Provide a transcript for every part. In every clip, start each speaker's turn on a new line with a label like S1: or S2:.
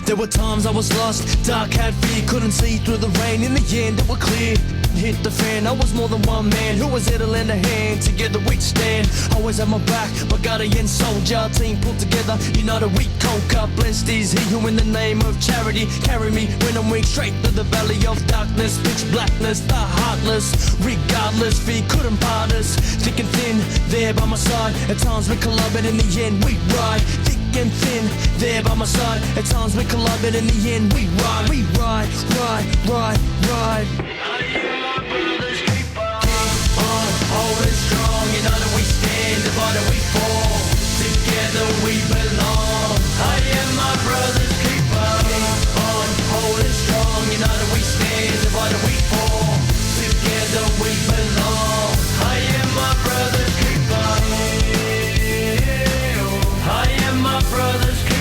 S1: There were times I was lost, dark had fear, couldn't see through the rain. In the end it was clear, hit the fan. I was more than one man who was there to lend a hand. Together we'd stand, always had my back, my guardian soldier. Team pulled together, united we conquer. Blessed is he who in the name of charity carry me when I'm weak straight through the valley of darkness. Pitch blackness, the heartless, regardless, fear couldn't part us. Thick and thin, there by my side. At times we collide, but in the end we ride. Thick and thin, there by my side. At times we collide, but in the end we ride. We ride, ride, ride, ride. I am my brother's keeper. Keep on holding strong. United we stand, divided we fall. Together we belong. I am my brother's keeper. Keep on holding strong. United we stand, divided we fall. Together we belong. I am my brother's keeper. I am my brother's keeper.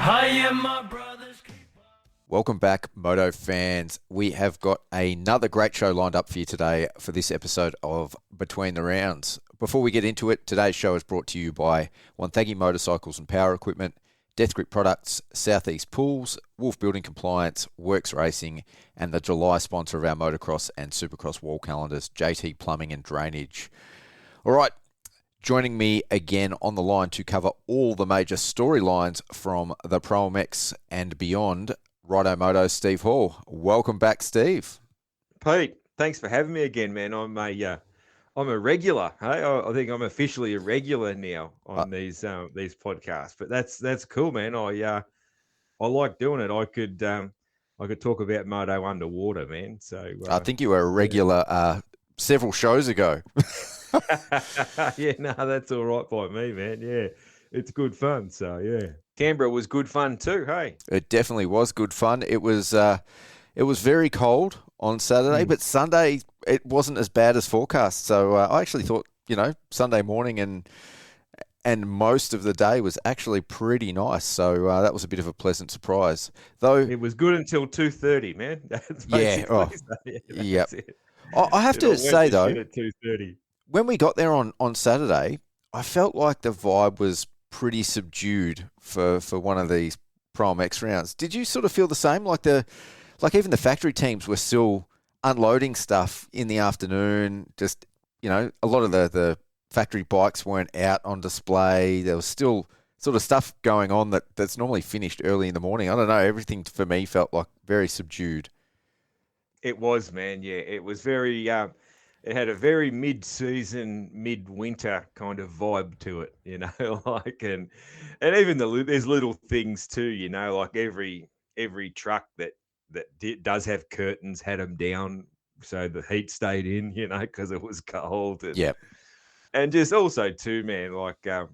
S1: I am my brother's keeper.
S2: Welcome back, Moto fans. We have got another great show lined up for you today for this episode of Between the Rounds. Before we get into it, today's show is brought to you by Wonthaggi Motorcycles and Power Equipment, Death Grip Products, Southeast Pools, Wolf Building Compliance, Works Racing, and the July sponsor of our motocross and supercross wall calendars, JT Plumbing and Drainage. All right, joining me again on the line to cover all the major storylines from the ProMX and beyond, Righto Moto, Steve Hall. Welcome back, Steve.
S3: Pete, thanks for having me again, man. I'm a regular. Hey? I think I'm officially a regular now on these podcasts. But that's cool, man. I like doing it. I could talk about Moto underwater, man. So
S2: I think you were a regular several shows ago.
S3: Yeah, no, that's all right by me, man. Yeah, it's good fun. So yeah, Canberra was good fun too. Hey,
S2: it definitely was good fun. It was very cold on Saturday, but Sunday it wasn't as bad as forecast. So I actually thought, Sunday morning and most of the day was actually pretty nice. So that was a bit of a pleasant surprise. Though
S3: it was good until 2:30, man. That's
S2: yeah. I have to say though,
S3: at 2:30.
S2: When we got there on Saturday, I felt like the vibe was pretty subdued for one of these ProMX rounds. Did you sort of feel the same? Like even the factory teams were still unloading stuff in the afternoon. Just, a lot of the factory bikes weren't out on display. There was still sort of stuff going on that's normally finished early in the morning. I don't know. Everything for me felt like very subdued.
S3: It was, man. Yeah, it was very. It had a very mid-season, mid-winter kind of vibe to it, and even there's little things too, like every truck that does have curtains had them down so the heat stayed in, because it was cold. And just also too, man, like I've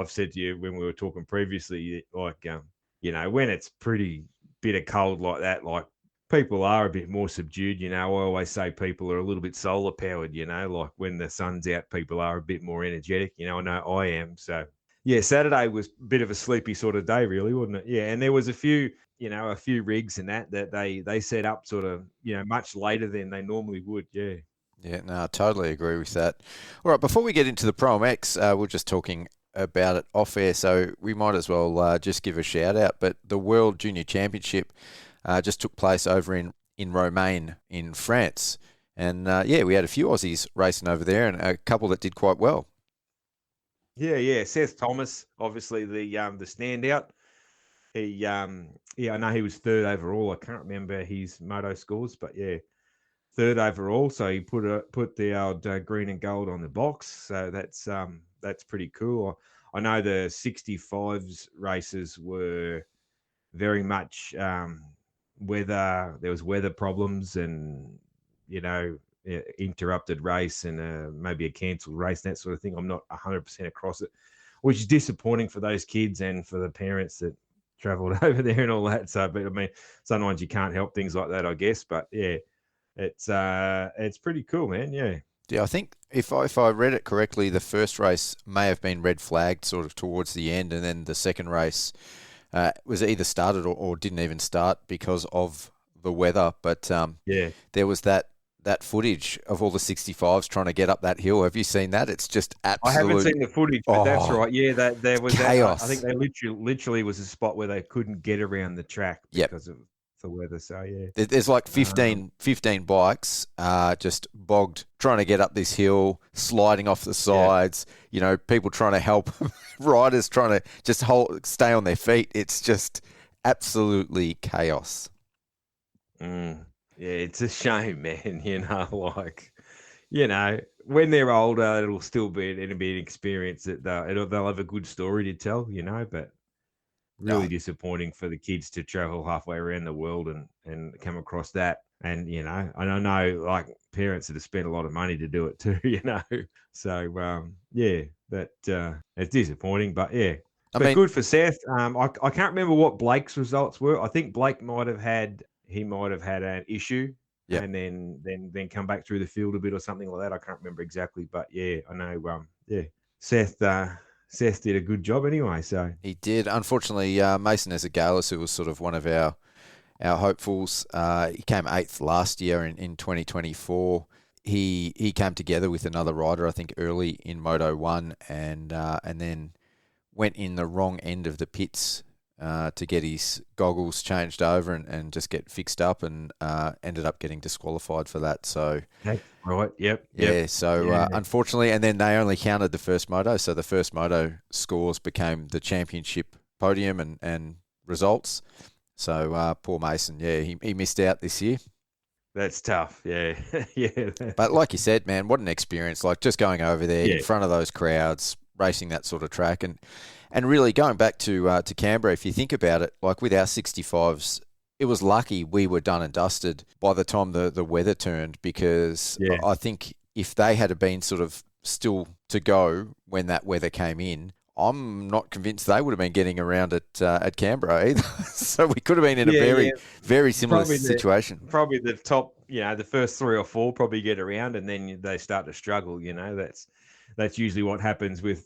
S3: said to you when we were talking previously, when it's pretty bitter cold like that, like people are a bit more subdued. I always say people are a little bit solar powered, like when the sun's out, people are a bit more energetic. I know I am. So yeah, Saturday was a bit of a sleepy sort of day, really, wasn't it? Yeah. And there was a few rigs and that they set up sort of, much later than they normally would. Yeah.
S2: Yeah, no, I totally agree with that. All right, before we get into the ProMX, we're just talking about it off air, so we might as well just give a shout out. But the World Junior Championship just took place over in Romaine in France. And we had a few Aussies racing over there and a couple that did quite well.
S3: Yeah. Seth Thomas, obviously the standout. He, I know he was third overall. I can't remember his moto scores, but yeah, third overall. So he put the old green and gold on the box. So that's pretty cool. I know the 65s races were very much weather. There was weather problems and interrupted race and maybe a cancelled race, that sort of thing. I'm not 100% across it, which is disappointing for those kids and for the parents that travelled over there and all that. So, but I mean, sometimes you can't help things like that, I guess. But yeah, it's pretty cool, man. Yeah.
S2: Yeah, I think if I read it correctly, the first race may have been red flagged sort of towards the end, and then the second race was either started or didn't even start because of the weather. But there was that that footage of all the 65s trying to get up that hill. Have you seen that? It's just
S3: I haven't
S2: absolute
S3: seen the footage, but that's right. Yeah, that there was
S2: chaos.
S3: I think they literally was a spot where they couldn't get around the track
S2: Yep.
S3: because of the weather. So yeah,
S2: There's like 15 bikes just bogged trying to get up this hill, sliding off the sides. You know, people trying to help, riders trying to just stay on their feet. It's just absolutely chaos.
S3: Yeah, it's a shame, man. You know, like, you know, when they're older, it'll be an experience that they'll have a good story to tell. You know, but really disappointing for the kids to travel halfway around the world and come across that. And, you know, and I know like parents that have spent a lot of money to do it too, you know. So, yeah, it's disappointing, but yeah.
S2: I
S3: But
S2: mean,
S3: good for Seth. I can't remember what Blake's results were. I think Blake might have had an issue and then come back through the field a bit or something like that. I can't remember exactly, but yeah, I know. Seth did a good job anyway. So
S2: he did. Unfortunately, Mason Ezagalis, who was sort of one of our hopefuls, he came 8th last year in 2024. He came together with another rider, I think, early in Moto 1 and then went in the wrong end of the pits to get his goggles changed over and just get fixed up and ended up getting disqualified for that. So
S3: right, yep.
S2: So unfortunately, and then they only counted the first moto, so the first moto scores became the championship podium and results. So poor Mason, he missed out this year.
S3: That's tough, yeah. Yeah.
S2: But like you said, man, what an experience! Like just going over there in front of those crowds, racing that sort of track, and really going back to Canberra, if you think about it, like with our 65s, it was lucky we were done and dusted by the time the weather turned, because I think if they had been sort of still to go when that weather came in, I'm not convinced they would have been getting around at Canberra either. So we could have been in a very similar situation.
S3: Probably the top, the first 3 or 4 probably get around, and then they start to struggle. That's usually what happens with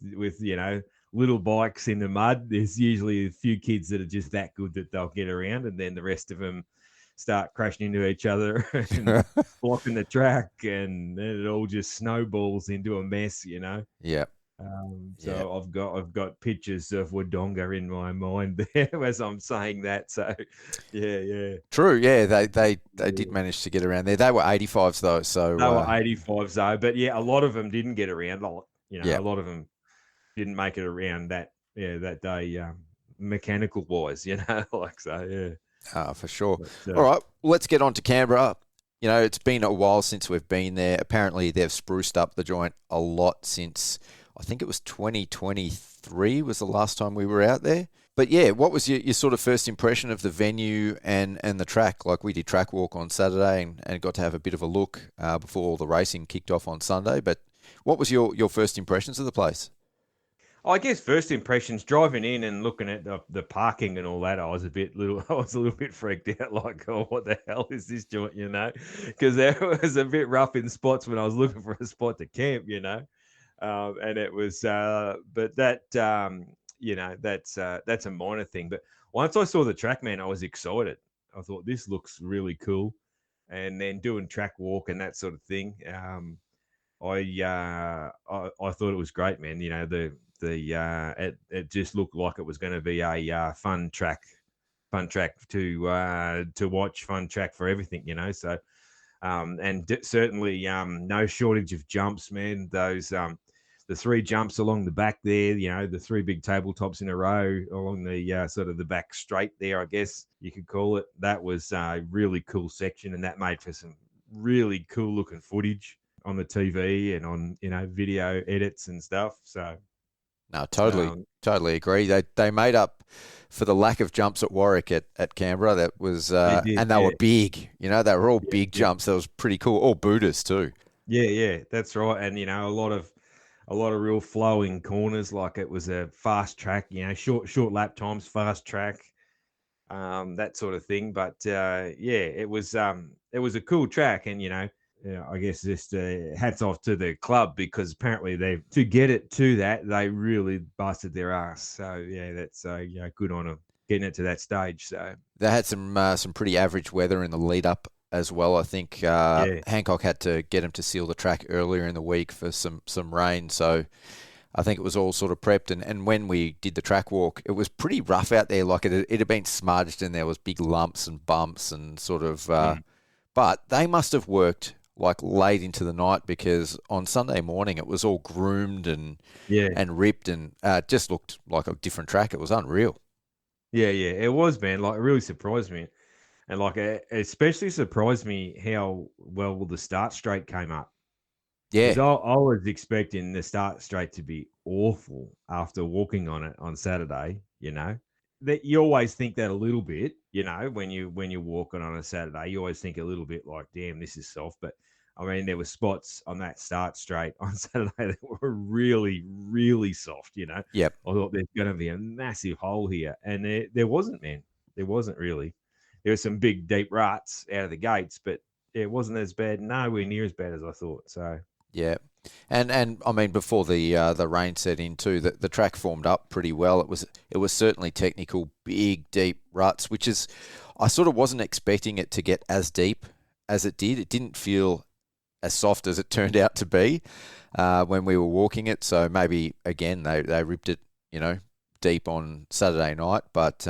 S3: little bikes in the mud. There's usually a few kids that are just that good that they'll get around, and then the rest of them start crashing into each other and blocking the track, and then it all just snowballs into a mess.
S2: Yeah.
S3: I've got pictures of Wodonga in my mind there as I'm saying that. So, yeah.
S2: True. Yeah, they did manage to get around there. They were 85s though, so
S3: they were 85s though. But yeah, a lot of them didn't get around. A lot of them didn't make it around that day, mechanical wise.
S2: For sure. All right, let's get on to Canberra. It's been a while since we've been there. Apparently, they've spruced up the joint a lot since. I think it was 2023 was the last time we were out there. But yeah, what was your sort of first impression of the venue and the track? Like we did track walk on Saturday and got to have a bit of a look before all the racing kicked off on Sunday. But what was your first impressions of the place?
S3: I guess first impressions driving in and looking at the parking and all that, I was a little bit freaked out. Like, oh, what the hell is this joint? Because there was a bit rough in spots when I was looking for a spot to camp. And it was, but that, that's a minor thing. But once I saw the track, man, I was excited. I thought this looks really cool. And then doing track walk and that sort of thing, I thought it was great, man. It just looked like it was going to be a fun track to watch, fun track for everything, So, certainly no shortage of jumps, man. Those the 3 jumps along the back there, the 3 big tabletops in a row along the sort of the back straight there, I guess you could call it. That was a really cool section, and that made for some really cool looking footage on the TV and on video edits and stuff. So
S2: no, totally agree. They made up for the lack of jumps at Warwick at Canberra. That was and they were big. They were all big jumps. That was pretty cool. All Buddhas too.
S3: Yeah, that's right. And a lot of real flowing corners. Like it was a fast track. Short lap times, fast track, that sort of thing. But it was a cool track, and I guess just hats off to the club, because apparently to get it to that, they really busted their ass. So yeah, that's good on them getting it to that stage. So
S2: they had some pretty average weather in the lead up as well. I think
S3: Yeah.
S2: Hancock had to get him to seal the track earlier in the week for some rain. So I think it was all sort of prepped. And when we did the track walk, it was pretty rough out there. Like it had been smudged and there was big lumps and bumps and sort of... But they must have worked like late into the night, because on Sunday morning it was all groomed and ripped, and just looked like a different track. It was unreal.
S3: Yeah, it was, man. Like, it really surprised me. And like, it especially surprised me how well the start straight came up. Because
S2: Yeah,
S3: I was expecting the start straight to be awful after walking on it on Saturday. That you always think that a little bit. When you're walking on a Saturday, you always think a little bit like, "Damn, this is soft." But I mean, there were spots on that start straight on Saturday that were really, really soft.
S2: yep.
S3: I thought there's going to be a massive hole here, and there wasn't, man. There wasn't really. There were some big, deep ruts out of the gates, but it wasn't as bad, nowhere near as bad as I thought. So.
S2: Yeah, and I mean, before the rain set in too, the track formed up pretty well. It was certainly technical, big deep ruts, which is, I sort of wasn't expecting it to get as deep as it did. It didn't feel as soft as it turned out to be when we were walking it. So maybe again they ripped it, deep on Saturday night. But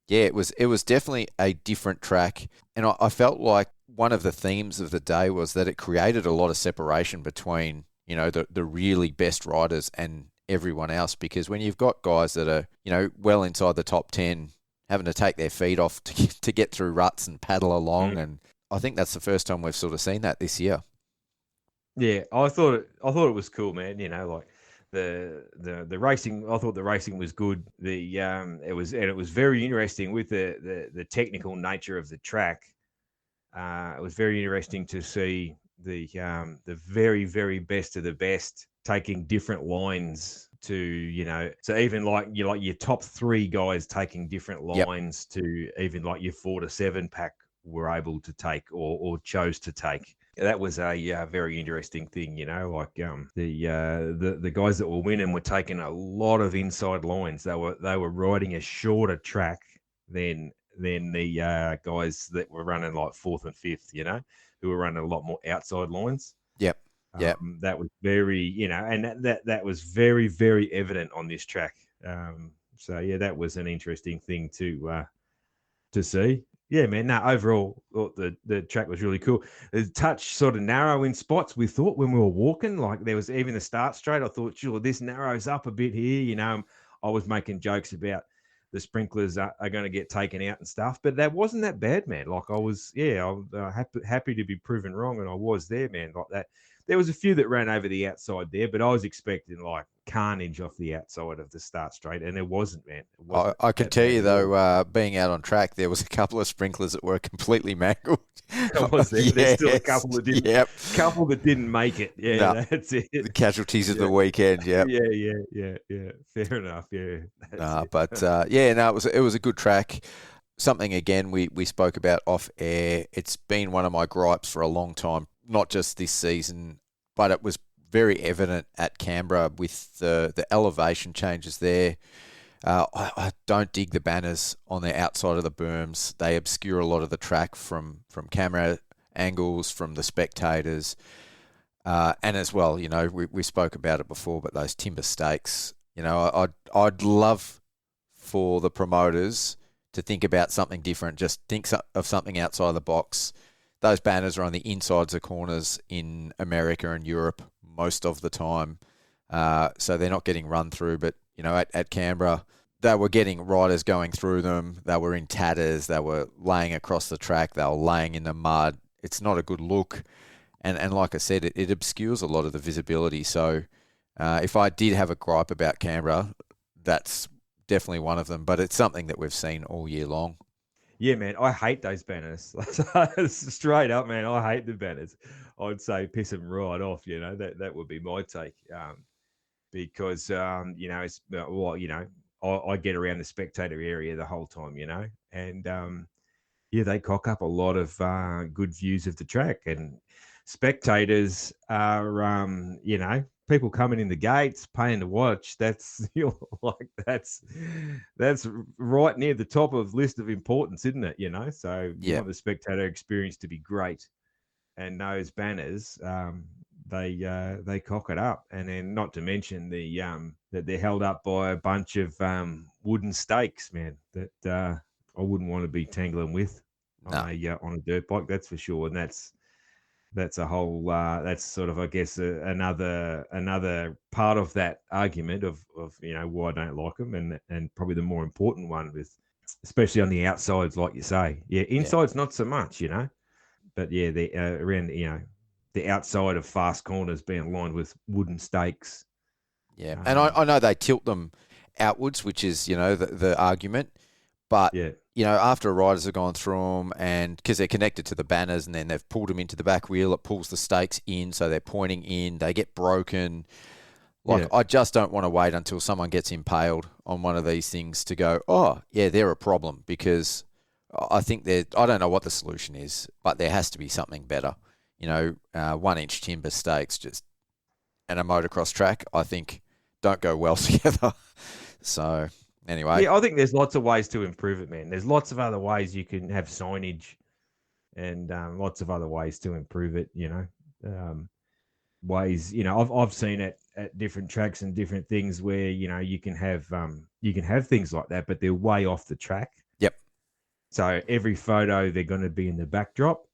S2: yeah, it was definitely a different track, and I felt like one of the themes of the day was that it created a lot of separation between, the really best riders and everyone else. Because when you've got guys that are, well inside the top 10, having to take their feet off to get through ruts and paddle along, and I think that's the first time we've sort of seen that this year.
S3: Yeah, I thought it was cool, man. Like the racing. I thought the racing was good. It was very interesting with the technical nature of the track. It was very interesting to see the very, very best of the best taking different lines to, so even like your top three guys taking different lines to even like your 4 to 7 pack were able to take or chose to take. That was a very interesting thing, like the guys that were winning were taking a lot of inside lines. They were riding a shorter track than the guys that were running like 4th and 5th, who were running a lot more outside lines.
S2: Yep. Yeah.
S3: That was very, and that was very, very evident on this track. So yeah, that was an interesting thing to see. Yeah, man. No, overall, thought the track was really cool. The touch sort of narrow in spots. We thought when we were walking, like there was even the start straight. I thought, sure, this narrows up a bit here. I was making jokes about the sprinklers are going to get taken out and stuff, but that wasn't that bad, man. Like I was happy to be proven wrong, and I was there, man. Like that. There was a few that ran over the outside there, but I was expecting like carnage off the outside of the start straight, and it wasn't, man. It wasn't
S2: I can tell you though, being out on track, there was a couple of sprinklers that were completely mangled.
S3: Was there?
S2: Yes,
S3: There's still a couple that didn't.
S2: Yep.
S3: Couple that didn't make it. Yeah,
S2: No,
S3: that's it.
S2: the casualties of the weekend. Yep.
S3: Yeah. Fair enough. Yeah.
S2: It was a good track. Something again we spoke about off air. It's been one of my gripes for a long time, not just this season, but it was very evident at Canberra with the elevation changes there. I don't dig the banners on the outside of the berms. They obscure a lot of the track from camera angles, from the spectators. And as well, we spoke about it before, but those timber stakes, I'd love for the promoters to think about something different, just think of something outside the box. Those banners are on the insides of corners in America and Europe most of the time. So they're not getting run through, but, at Canberra, they were getting riders going through them. They were in tatters. They were laying across the track. They were laying in the mud. It's not a good look. And like I said, it obscures a lot of the visibility. So if I did have a gripe about Canberra, that's definitely one of them. But it's something that we've seen all year long.
S3: Yeah, man, I hate those banners. Straight up, man, I hate the banners. I'd say piss them right off. That would be my take. Because it's I get around the spectator area the whole time, and they cock up a lot of good views of the track, and spectators are people coming in the gates, paying to watch. That's like that's right near the top of list of importance, isn't it? So you
S2: Yeah.
S3: want the spectator experience to be great, and those banners, they cock it up, and then not to mention the that they're held up by a bunch of wooden stakes, man. That I wouldn't want to be tangling with
S2: No.
S3: on a dirt bike, that's for sure. And that's a whole that's sort of, I guess, another part of that argument of why I don't like them, and probably the more important one, with especially on the outsides, like you say. Yeah, inside's not so much, but yeah, the around the outside of fast corners being lined with wooden stakes.
S2: Yeah, and I know they tilt them outwards, which is the argument, but
S3: Yeah.
S2: After riders have gone through them, and because they're connected to the banners, and then they've pulled them into the back wheel, it pulls the stakes in, so they're pointing in, they get broken. I just don't want to wait until someone gets impaled on one of these things to go, oh yeah, they're a problem, because I think I don't know what the solution is, but there has to be something better. 1-inch timber stakes and a motocross track, I think, don't go well together. So anyway.
S3: Yeah, I think there's lots of ways to improve it, man. There's lots of other ways you can have signage, and lots of other ways to improve it, ways, I've seen it at different tracks and different things where, you can have things like that, but they're way off the track.
S2: Yep.
S3: So every photo, they're going to be in the backdrop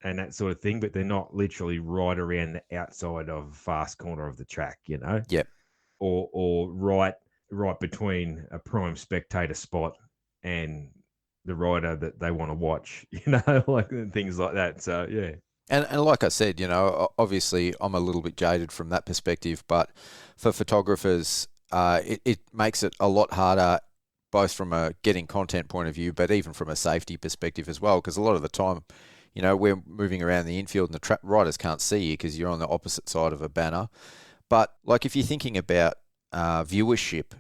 S3: and that sort of thing, but they're not literally right around the outside of fast corner of the track,
S2: Yep.
S3: Or right between a prime spectator spot and the rider that they want to watch, like things like that. So yeah.
S2: And like I said, obviously I'm a little bit jaded from that perspective, but for photographers, it makes it a lot harder, both from a getting content point of view, but even from a safety perspective as well, because a lot of the time, we're moving around the infield and the riders can't see you because you're on the opposite side of a banner. But like if you're thinking about viewership,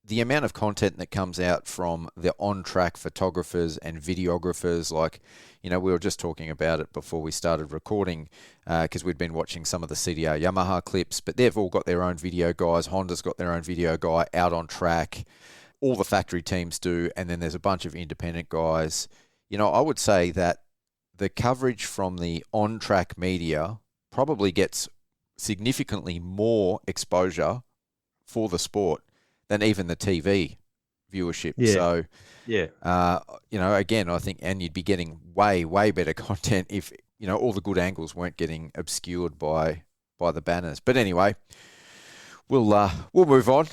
S2: the amount of content that comes out from the on-track photographers and videographers, like, we were just talking about it before we started recording, because we'd been watching some of the CDR Yamaha clips, but they've all got their own video guys. Honda's got their own video guy out on track. All the factory teams do, and then there's a bunch of independent guys. I would say that the coverage from the on-track media probably gets significantly more exposure for the sport than even the TV viewership.
S3: Yeah.
S2: So,
S3: yeah,
S2: again, I think, and you'd be getting way, way better content if, all the good angles weren't getting obscured by the banners. But anyway, we'll move on.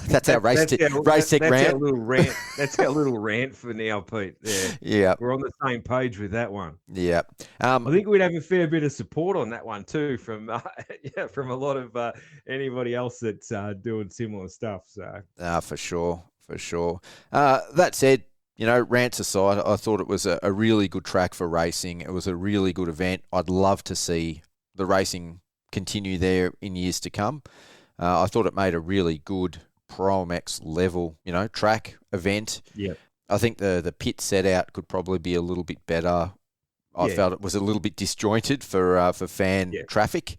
S2: That's our race tech rant.
S3: Our little rant. That's our little rant for now, Pete. Yeah.
S2: Yeah.
S3: We're on the same page with that one.
S2: Yeah.
S3: I think we'd have a fair bit of support on that one too from from a lot of anybody else that's doing similar stuff. So
S2: for sure. That said, rants aside, I thought it was a really good track for racing. It was a really good event. I'd love to see the racing continue there in years to come. I thought it made a really good ProMX level, track event.
S3: Yeah.
S2: I think the pit set out could probably be a little bit better. I felt it was a little bit disjointed for fan traffic.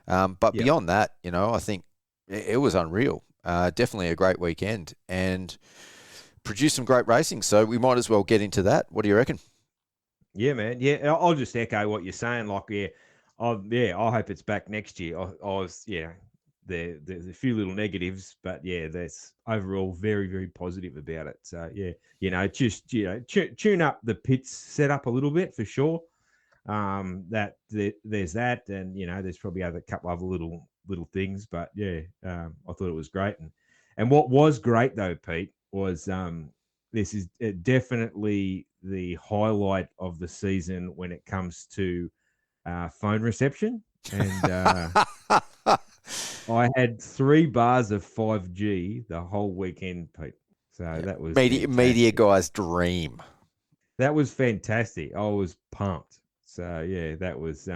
S2: But beyond that, I think it was unreal. Definitely a great weekend and produced some great racing. So we might as well get into that. What do you reckon?
S3: Yeah, man. Yeah, I'll just echo what you're saying. Like, I hope it's back next year. I was, there's a few little negatives, but that's overall very, very positive about it. So just tune up the pits setup a little bit for sure. There's that, and there's probably a couple other little things, but I thought it was great. And what was great though, Pete, was this is definitely the highlight of the season when it comes to phone reception. And I had 3 bars of 5G the whole weekend, Pete. So that was
S2: media guy's dream.
S3: That was fantastic. I was pumped. So that was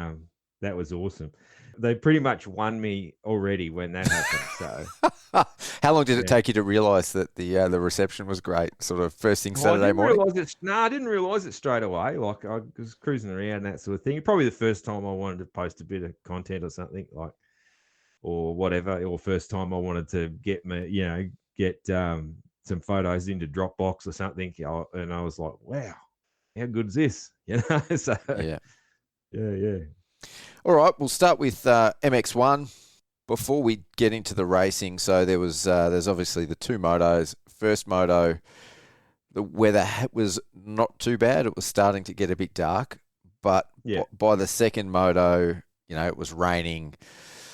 S3: awesome. They pretty much won me already when that happened. So
S2: how long did it take you to realise that the reception was great? Sort of first thing Saturday morning.
S3: I didn't realise it straight away. Like I was cruising around, that sort of thing. Probably the first time I wanted to post a bit of content or something. Like or whatever, or first time I wanted to get some photos into Dropbox or something, and I was like, wow, how good is this? So
S2: Yeah.
S3: yeah.
S2: All right, we'll start with MX1 before we get into the racing. So there's obviously the two motos. First moto, the weather was not too bad. It was starting to get a bit dark, but
S3: Yeah.
S2: by the second moto, it was raining.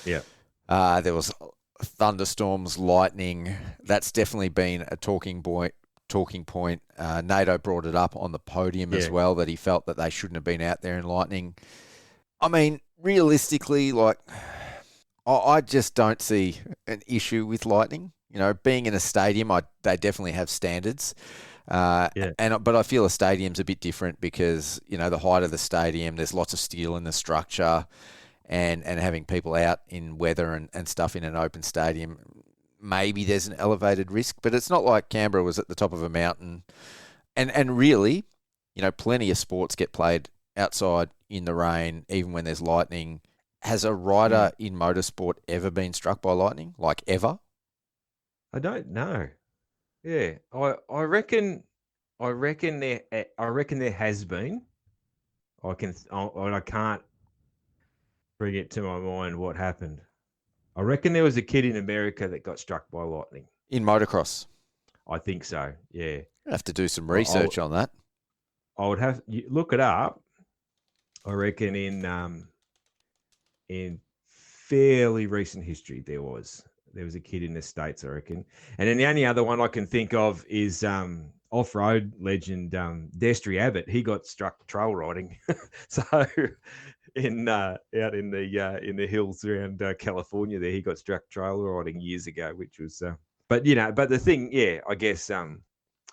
S3: Yeah.
S2: There was thunderstorms, lightning. That's definitely been a talking point. NATO brought it up on the podium as well, that he felt that they shouldn't have been out there in lightning. I mean, realistically, I just don't see an issue with lightning. Being in a stadium, they definitely have standards. But I feel a stadium's a bit different because, the height of the stadium, there's lots of steel in the structure, and having people out in weather and stuff in an open stadium, maybe there's an elevated risk, but it's not like Canberra was at the top of a mountain. And really, plenty of sports get played outside in the rain, even when there's lightning. Has a rider in motorsport ever been struck by lightning? Like ever?
S3: I don't know. Yeah, I reckon there has been. I can't bring it to my mind what happened. I reckon there was a kid in America that got struck by lightning.
S2: In motocross?
S3: I think so, yeah.
S2: I have to do some research on that.
S3: I would have look it up. I reckon in fairly recent history there was a kid in the States, I reckon. And then the only other one I can think of is off-road legend Destry Abbott. He got struck trail riding. So out in the hills around California there, he got struck trail riding years ago, which was but the thing, I guess on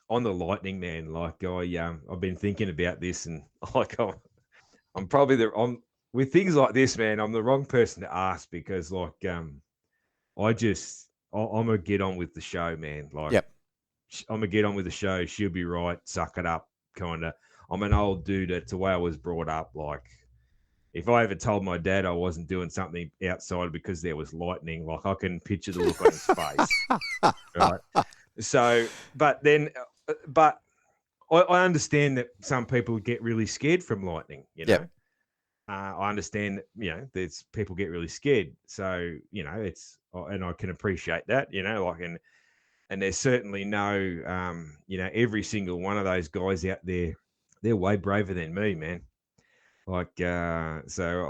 S3: the lightning, man, I've been thinking about this, and I'm probably with things like this, man, I'm the wrong person to ask, because I'm gonna get on with the show, man. I'm gonna get on with the show. She'll be right. Suck it up, kind of. I'm an old dude. That's the way I was brought up. If I ever told my dad I wasn't doing something outside because there was lightning, I can picture the look on his face. Right. So, but I understand that some people get really scared from lightning. I understand that, there's people get really scared. So, and I can appreciate that, and there's certainly no, every single one of those guys out there, they're way braver than me, man. So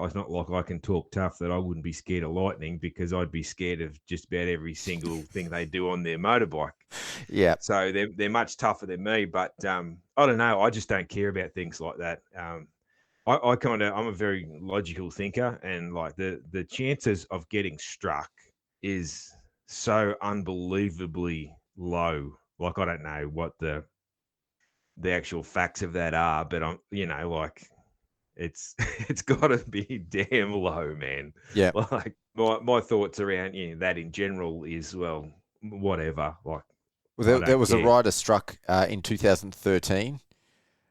S3: it's not like I can talk tough that I wouldn't be scared of lightning, because I'd be scared of just about every single thing they do on their motorbike.
S2: Yeah.
S3: So they're much tougher than me, but I don't know. I just don't care about things like that. I'm a very logical thinker, and the chances of getting struck is so unbelievably low. I don't know what the actual facts of that are, but it's got to be damn low, man.
S2: Yeah.
S3: My thoughts around that in general is, well, whatever.
S2: There was a rider struck in 2013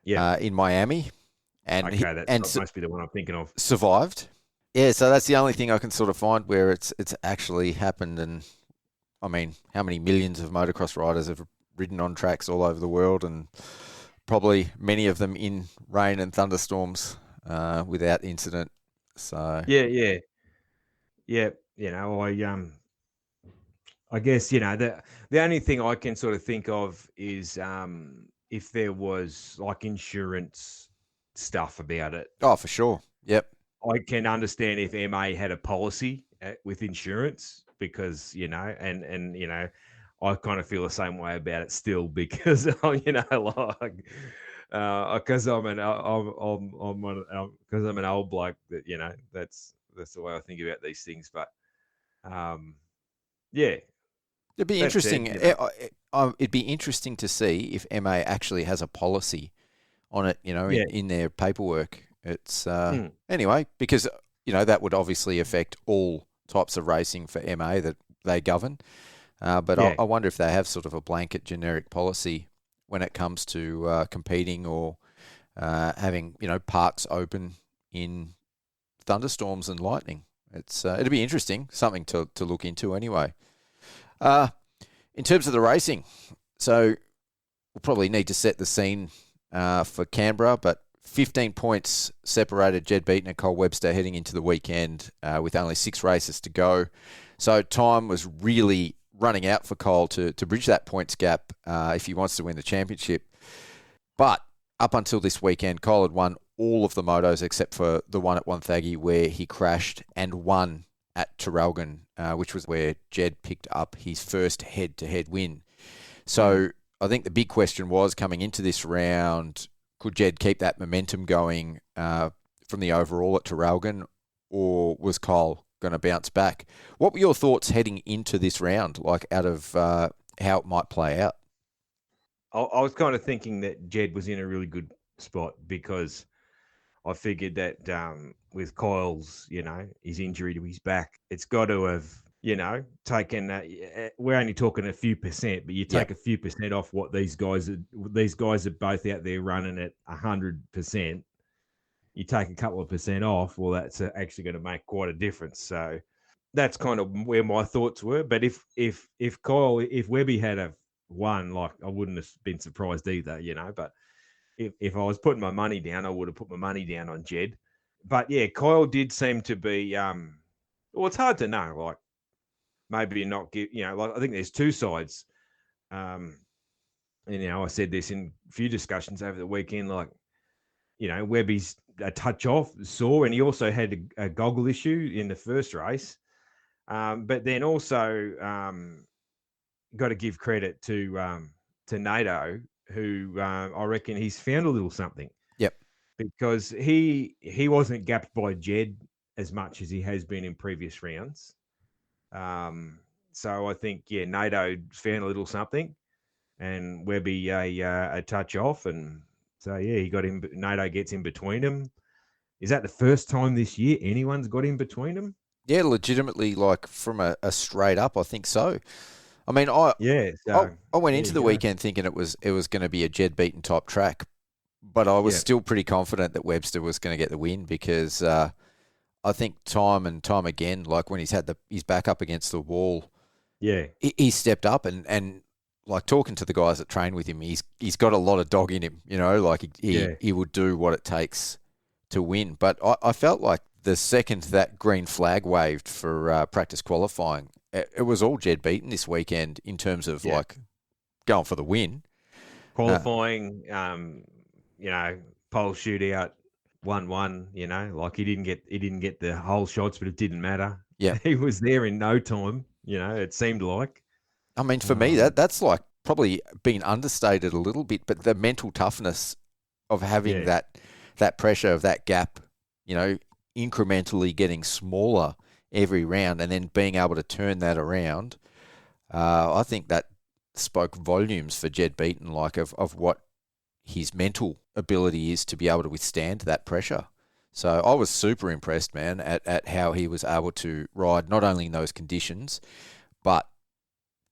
S2: in Miami. And
S3: that must be the one I'm thinking of.
S2: Survived. Yeah, so that's the only thing I can sort of find where it's actually happened. And I mean, how many millions of motocross riders have ridden on tracks all over the world, and probably many of them in rain and thunderstorms without incident. So
S3: yeah. I guess the only thing I can sort of think of is if there was insurance stuff about it.
S2: Oh, for sure. Yep.
S3: I can understand if MA had a policy with insurance, because I kind of feel the same way about it still, because because I'm an old bloke, that that's the way I think about these things. But
S2: it'd be interesting. It'd be interesting to see if MA actually has a policy on it, in their paperwork. It's anyway, because that would obviously affect all types of racing for MA that they govern. But I wonder if they have sort of a blanket generic policy when it comes to competing or having parks open in thunderstorms and lightning. It'll be interesting, something to look into anyway. In terms of the racing, so we'll probably need to set the scene for Canberra, but 15 points separated Jed Beaton and Cole Webster heading into the weekend with only 6 races to go. So time was really running out for Cole to bridge that points gap if he wants to win the championship. But up until this weekend, Cole had won all of the motos except for the one at Wonthaggi where he crashed and won at Traralgon, which was where Jed picked up his first head-to-head win. So I think the big question was coming into this round, could Jed keep that momentum going from the overall at Traralgon, or was Cole going to bounce back? What were your thoughts heading into this round, like out of how it might play out?
S3: I was kind of thinking that Jed was in a really good spot because I figured that with Cole's, his injury to his back, it's got to have, taken. We're only talking a few percent, but you take a few percent off what these guys are. These guys are both out there running at 100%. You take a couple of percent off, well, that's actually going to make quite a difference. So that's kind of where my thoughts were. But if Webby had a won, like I wouldn't have been surprised either, But if I was putting my money down, I would have put my money down on Jed. But yeah, Kyle did seem to be. Well, it's hard to know. Like maybe not give. Like I think there's two sides. I said this in a few discussions over the weekend. Like, Webby's a touch off, sore, and he also had a goggle issue in the first race. But then also got to give credit to NATO, who I reckon he's found a little something.
S2: Yep.
S3: Because he wasn't gapped by Jed as much as he has been in previous rounds. So I think, NATO found a little something, and Webby a touch off, and so he got him. NATO gets in between them. Is that the first time this year anyone's got in between them?
S2: Yeah, legitimately, like from a straight up, I think so. I mean, I went into the weekend thinking it was going to be a Jed Beaton type track, but I was still pretty confident that Webster was going to get the win because I think time and time again, like when he's had his back up against the wall, he stepped up and like talking to the guys that train with him, he's got a lot of dog in him, like he would do what it takes to win. But I felt like the second that green flag waved for practice qualifying, it was all Jed Beaton this weekend in terms of like going for the win.
S3: Qualifying, pole shootout, 1-1, like he didn't get the whole shots, but it didn't matter.
S2: Yeah.
S3: He was there in no time, it seemed like.
S2: I mean, for me, that's like probably been understated a little bit, but the mental toughness of having that pressure of that gap, incrementally getting smaller every round and then being able to turn that around, I think that spoke volumes for Jed Beaton, like of what his mental ability is to be able to withstand that pressure. So I was super impressed, man, at how he was able to ride not only in those conditions, but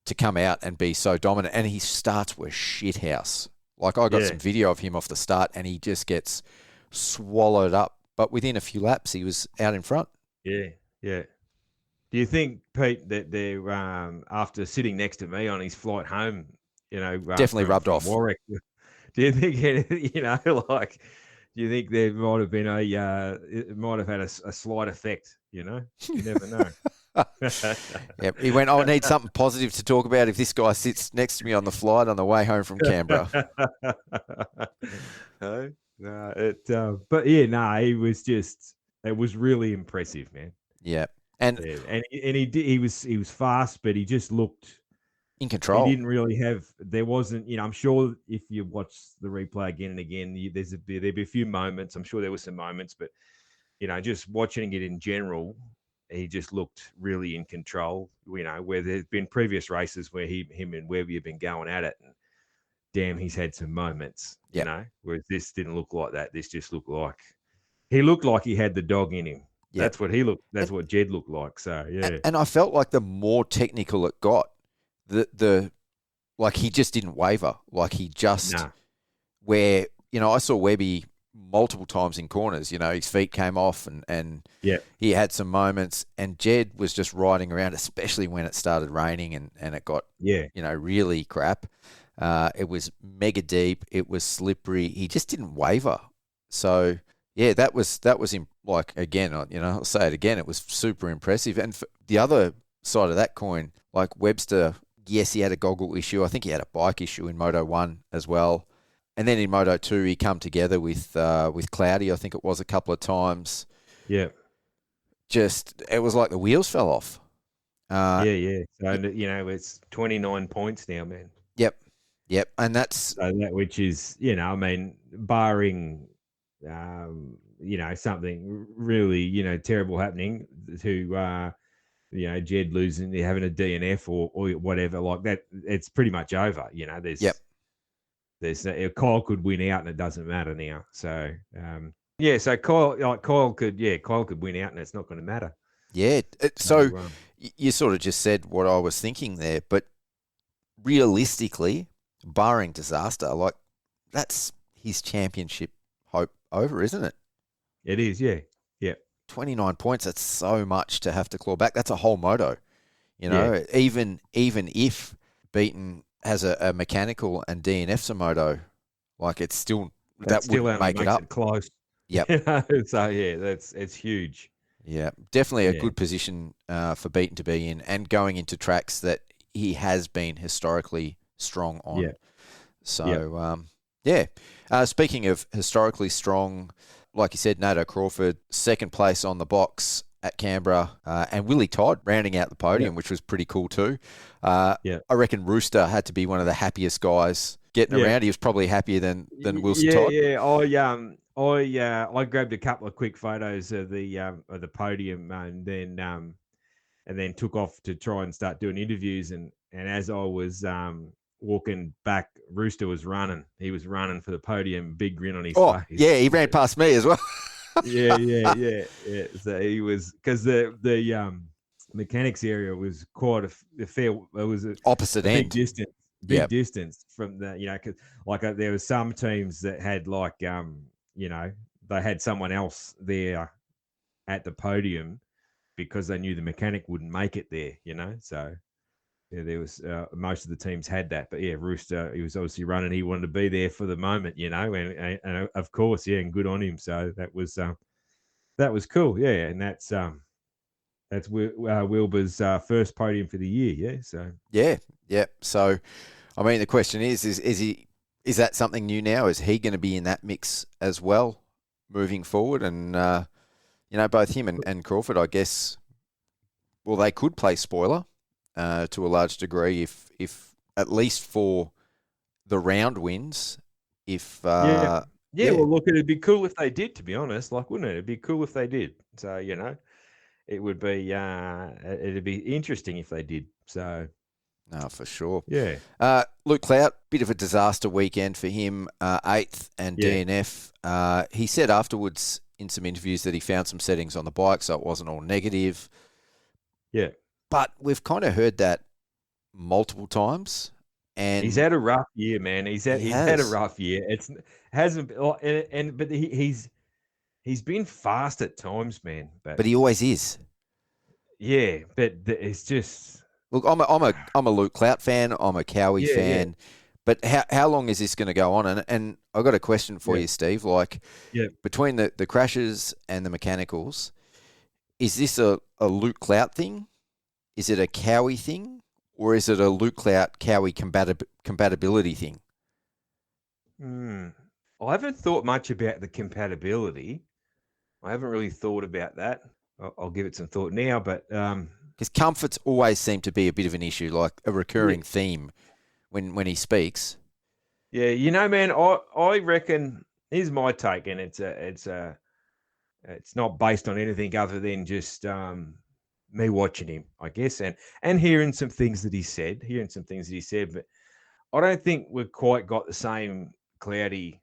S2: to come out and be so dominant. And his starts were shithouse. Like I got some video of him off the start and he just gets swallowed up. But within a few laps, he was out in front.
S3: Yeah. Do you think, Pete, that they're after sitting next to me on his flight home,
S2: definitely rubbed off?
S3: Warwick, do you think, do you think there might have been it might have had a slight effect? You never know.
S2: He went, I need something positive to talk about if this guy sits next to me on the flight on the way home from Canberra.
S3: He was just, it was really impressive, man.
S2: Yeah.
S3: He was fast, but he just looked
S2: in control.
S3: He didn't really have. There wasn't. I'm sure if you watch the replay again and again, there'd be a few moments. I'm sure there were some moments, but just watching it in general, he just looked really in control. Where there's been previous races where him and Webby have been going at it, and damn, he's had some moments. Whereas this didn't look like that. This just looked like he had the dog in him. Yep. That's what he looked. That's what Jed looked like. So yeah.
S2: And I felt like the more technical it got, the like he just didn't waver. Like he just where I saw Webby multiple times in corners. You know, his feet came off and
S3: Yeah.
S2: he had some moments. And Jed was just riding around, especially when it started raining and it got,
S3: Yeah.
S2: you know, really crap. It was mega deep. It was slippery. He just didn't waver. So, yeah, that was like, again, you know, I'll say it again, it was super impressive. And for the other side of that coin, like Webster, yes, he had a goggle issue. I think he had a bike issue in Moto 1 as well. And then in Moto 2, he come together with Cloudy, I think it was, a couple of times.
S3: Yeah.
S2: Just, it was like the wheels fell off.
S3: Yeah. So, you know, it's 29 points now, man.
S2: Yep. And that's...
S3: So that, which is, you know, I mean, barring, you know, something really, you know, terrible happening to, you know, Jed losing, having a DNF or whatever like that, it's pretty much over. You know, there's Kyle could win out and it doesn't matter now. So, so Kyle could win out and it's not going to matter.
S2: Yeah. You sort of just said what I was thinking there, but realistically, barring disaster, like that's his championship hope over, isn't it?
S3: It is, yeah.
S2: 29 points, that's so much to have to claw back. That's a whole moto. You know, even if Beaton has a mechanical and DNF's a moto, like it's still, that would make it up.
S3: Close.
S2: Yep.
S3: So, yeah, it's huge.
S2: Yeah, definitely a good position for Beaton to be in, and going into tracks that he has been historically strong on.
S3: Yeah.
S2: So, speaking of historically strong, like you said, Nato Crawford, second place on the box at Canberra, and Willie Todd rounding out the podium, which was pretty cool too. I reckon Rooster had to be one of the happiest guys getting around. He was probably happier than Wilson Todd.
S3: Yeah. I grabbed a couple of quick photos of the podium and then took off to try and start doing interviews. And as I was walking back, Rooster was running. He was running for the podium, big grin on his face.
S2: Yeah, he ran past me as well.
S3: yeah. So he was, because the mechanics area was quite a fair. It was a
S2: opposite
S3: big
S2: end
S3: distance. Distance from the, you know, because there were some teams that had you know, they had someone else there at the podium because they knew the mechanic wouldn't make it there, you know. So yeah, there was most of the teams had that, but yeah, Rooster, he was obviously running. He wanted to be there for the moment, you know, and of course, yeah, and good on him. So that was cool, yeah, and that's Wilbur's first podium for the year, yeah. So
S2: yeah. So, I mean, the question is is that something new now? Is he going to be in that mix as well moving forward? And you know, both him and Crawford, I guess, well, they could play spoiler to a large degree if at least for the round wins. Well,
S3: look, it'd be cool if they did, to be honest. Like, wouldn't it? It'd be cool if they did. So, you know, it would be it'd be interesting if they did. So,
S2: no, for sure.
S3: Yeah.
S2: Luke Clout, bit of a disaster weekend for him, 8th and DNF. He said afterwards in some interviews that he found some settings on the bike, so it wasn't all negative.
S3: Yeah.
S2: But we've kind of heard that multiple times. And
S3: he's had a rough year, man. He's had a rough year. But he's been fast at times, man.
S2: But he always is.
S3: Yeah, but it's just,
S2: look. I'm a Luke Clout fan. I'm a Cowie fan. Yeah. But how long is this going to go on? And I've got a question for you, Steve. Like, between the crashes and the mechanicals, is this a Luke Clout thing? Is it a Cowie thing? Or is it a Luke Clout Cowie compatibility thing?
S3: I haven't thought much about the compatibility. I haven't really thought about that. I'll give it some thought now, but
S2: because comforts always seem to be a bit of an issue, like a recurring theme when he speaks.
S3: Yeah, you know, man, I reckon, here's my take, and it's not based on anything other than just me watching him, I guess, and hearing some things that he said, but I don't think we've quite got the same Cloudy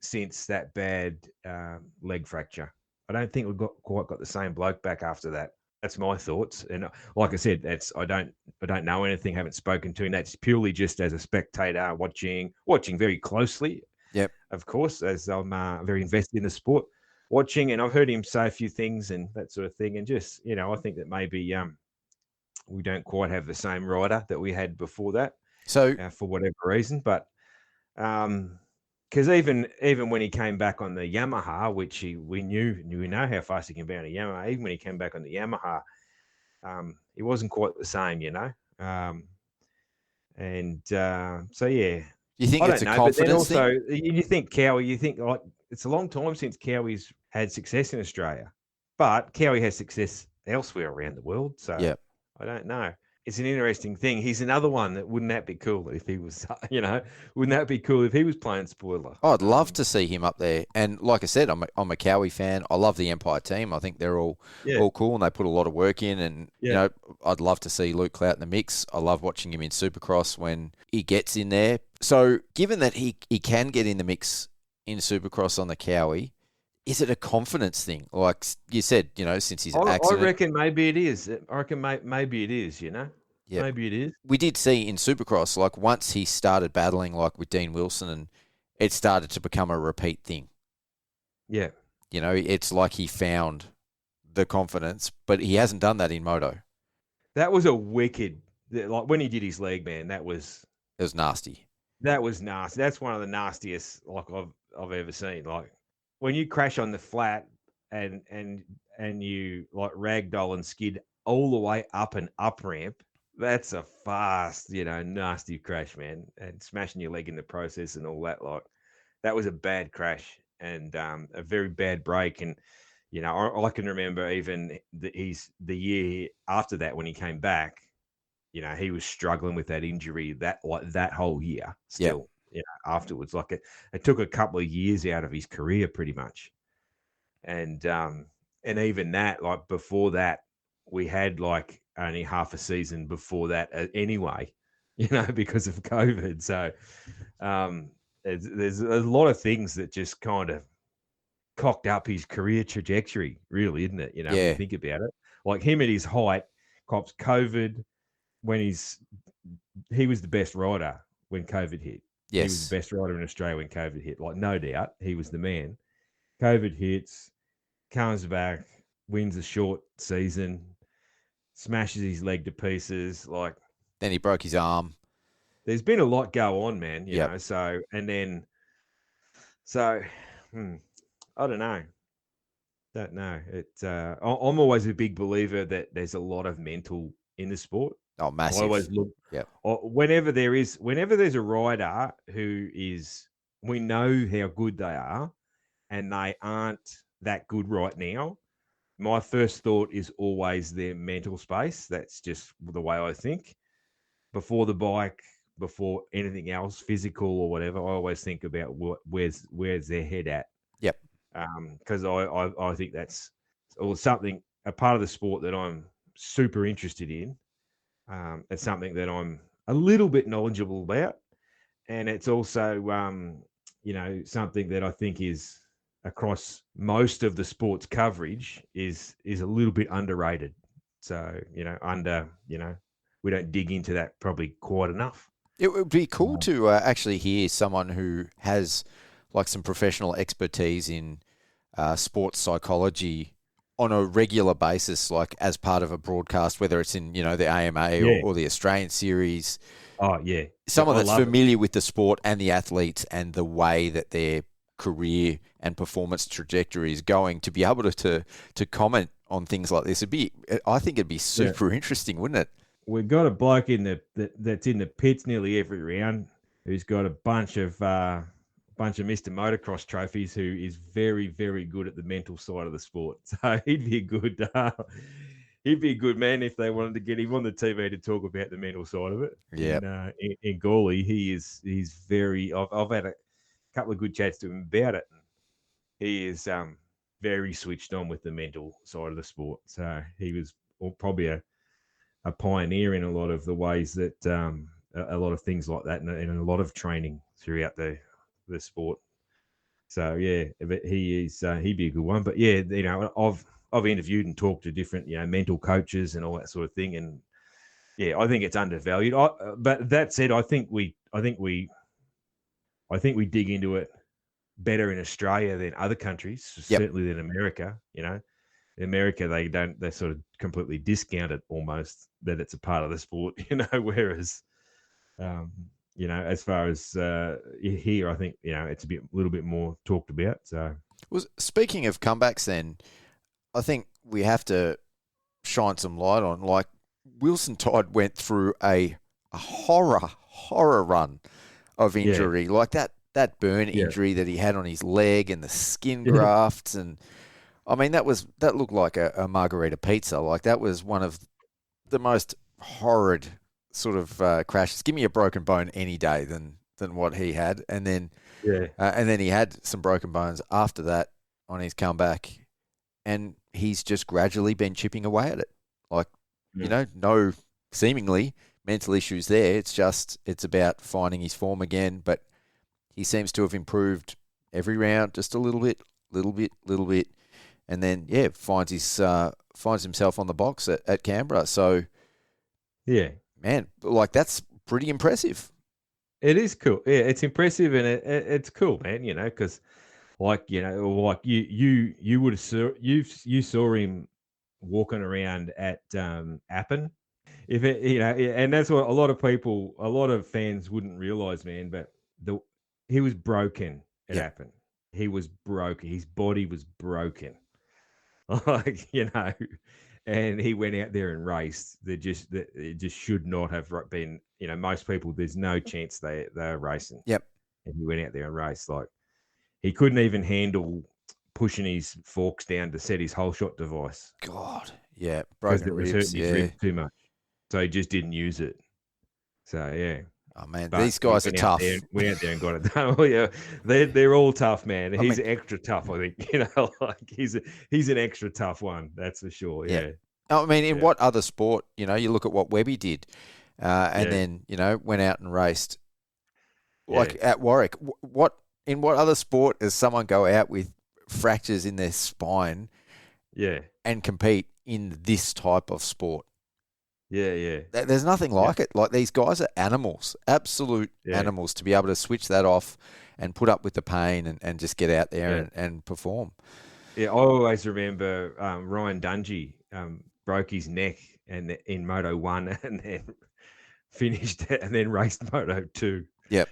S3: since that bad leg fracture. I don't think we've quite got the same bloke back after that. That's my thoughts. And like I said, I don't know anything, haven't spoken to him. That's purely just as a spectator watching very closely.
S2: Yep.
S3: of course, as I'm very invested in the sport, watching, and I've heard him say a few things and that sort of thing. And just, I think that maybe we don't quite have the same rider that we had before that
S2: So
S3: for whatever reason. But because even when he came back on the Yamaha, which we know how fast he can be on a Yamaha, even when he came back on the Yamaha, he wasn't quite the same, so yeah,
S2: you think
S3: I
S2: it's
S3: don't
S2: a
S3: know. But then
S2: confidence
S3: also,
S2: thing?
S3: you think Cowie, like it's a long time since Cowie's had success in Australia, but Cowie has success elsewhere around the world. So
S2: Yeah.
S3: I don't know. It's an interesting thing. He's another one that wouldn't that be cool if he was, wouldn't that be cool if he was playing spoiler?
S2: I'd love to see him up there. And like I said, I'm a Cowie fan. I love the Empire team. I think they're all cool and they put a lot of work in. And, I'd love to see Luke Clout in the mix. I love watching him in Supercross when he gets in there. So given that he can get in the mix in Supercross on the Cowie, is it a confidence thing? Like you said, since his accident.
S3: I reckon maybe it is. I reckon maybe it is,
S2: Yep.
S3: Maybe it is.
S2: We did see in Supercross, like once he started battling like with Dean Wilson, and it started to become a repeat thing.
S3: Yeah.
S2: It's like he found the confidence, but he hasn't done that in Moto.
S3: That was a wicked, like when he did his leg, man, it was
S2: nasty.
S3: That was nasty. That's one of the nastiest like I've ever seen. Like when you crash on the flat and you like ragdoll and skid all the way up an up ramp. That's a fast, nasty crash, man, and smashing your leg in the process and all that. Like that was a bad crash and a very bad break. And I can remember even the year after that when he came back, he was struggling with that injury that whole year still.
S2: Yep.
S3: Afterwards, like it took a couple of years out of his career pretty much, and even that, like before that, we had like only half a season before that anyway, because of COVID. So there's a lot of things that just kind of cocked up his career trajectory, really, isn't it? When you think about it, like him at his height, cops COVID when he was the best rider when COVID hit.
S2: Yes.
S3: He was the best rider in Australia when COVID hit. Like no doubt, he was the man. COVID hits, comes back, wins a short season, smashes his leg to pieces. Like
S2: then he broke his arm.
S3: There's been a lot go on, man. You
S2: Yep.
S3: know. So I don't know. Don't know. I'm always a big believer that there's a lot of mental in the sport.
S2: Oh, massive.
S3: I always look.
S2: Yep.
S3: Whenever there's a rider who we know how good they are, and they aren't that good right now, my first thought is always their mental space. That's just the way I think. Before the bike, before anything else, physical or whatever, I always think about where's their head at.
S2: Yep.
S3: Because I think that's something, a part of the sport that I'm super interested in. It's something that I'm a little bit knowledgeable about, and it's also something that I think is across most of the sports coverage is a little bit underrated. So we don't dig into that probably quite enough.
S2: It would be cool to actually hear someone who has like some professional expertise in sports psychology on a regular basis, like as part of a broadcast, whether it's in, the AMA or the Australian series.
S3: Oh, yeah.
S2: Someone that's familiar with the sport and the athletes and the way that their career and performance trajectory is going, to be able to comment on things like this. I think it'd be super interesting, wouldn't it?
S3: We've got a bloke that's in the pits nearly every round who's got a bunch of Mr. Motocross trophies, who is very, very good at the mental side of the sport. So he'd be a good man if they wanted to get him on the TV to talk about the mental side of it.
S2: Yeah.
S3: In Gawley, he's very. I've had a couple of good chats to him about it. He is very switched on with the mental side of the sport. So he was probably a pioneer in a lot of the ways that a lot of things like that, and a lot of training throughout the sport. So yeah, but he'd be a good one. But yeah, I've interviewed and talked to different mental coaches and all that sort of thing, and yeah, I think it's undervalued. But that said, I think we dig into it better in Australia than other countries, certainly than America. You know, in America, they sort of completely discount it almost, that it's a part of the sport, you know, whereas, you know, as far as here, I think, you know, it's a little bit more talked about. So,
S2: well, speaking of comebacks, then I think we have to shine some light on, like, Wilson Todd went through a horror run of injury, like that burn injury that he had on his leg and the skin grafts, and I mean that looked like a margarita pizza. Like, that was one of the most horrid sort of crashes. Give me a broken bone any day than what he had, and then he had some broken bones after that on his comeback, and he's just gradually been chipping away at it. Like, you know, no seemingly mental issues there. It's about finding his form again, but he seems to have improved every round just a little bit, and then finds himself on the box at Canberra. So man, like, that's pretty impressive.
S3: It is cool. Yeah, it's impressive, and it's cool, man. You know, because like, you know, like you would have you saw him walking around at Appen. If it, you know, and that's what a lot of fans wouldn't realize, man. But he was broken at Appen. He was broken. His body was broken. Like, you know, and he went out there and raced. It just should not have been. You know, most people, there's no chance they're racing.
S2: Yep.
S3: And he went out there and raced. Like, he couldn't even handle pushing his forks down to set his whole shot device.
S2: God, yeah, broken ribs,
S3: ribs too much. So he just didn't use it. So yeah.
S2: Oh man, but these guys are tough.
S3: Went out there and got it done. Oh yeah, they're all tough, man. He's extra tough, I think. You know, like he's an extra tough one, that's for sure. Yeah.
S2: I mean, in what other sport? You know, you look at what Webby did, and then, you know, went out and raced. Like at Warwick, in what other sport does someone go out with fractures in their spine, and compete in this type of sport?
S3: Yeah.
S2: There's nothing like it. Like, these guys are animals, absolute animals, to be able to switch that off and put up with the pain and just get out there and perform.
S3: Yeah, I always remember Ryan Dungey broke his neck in Moto 1 and then finished it and then raced Moto 2.
S2: Yep.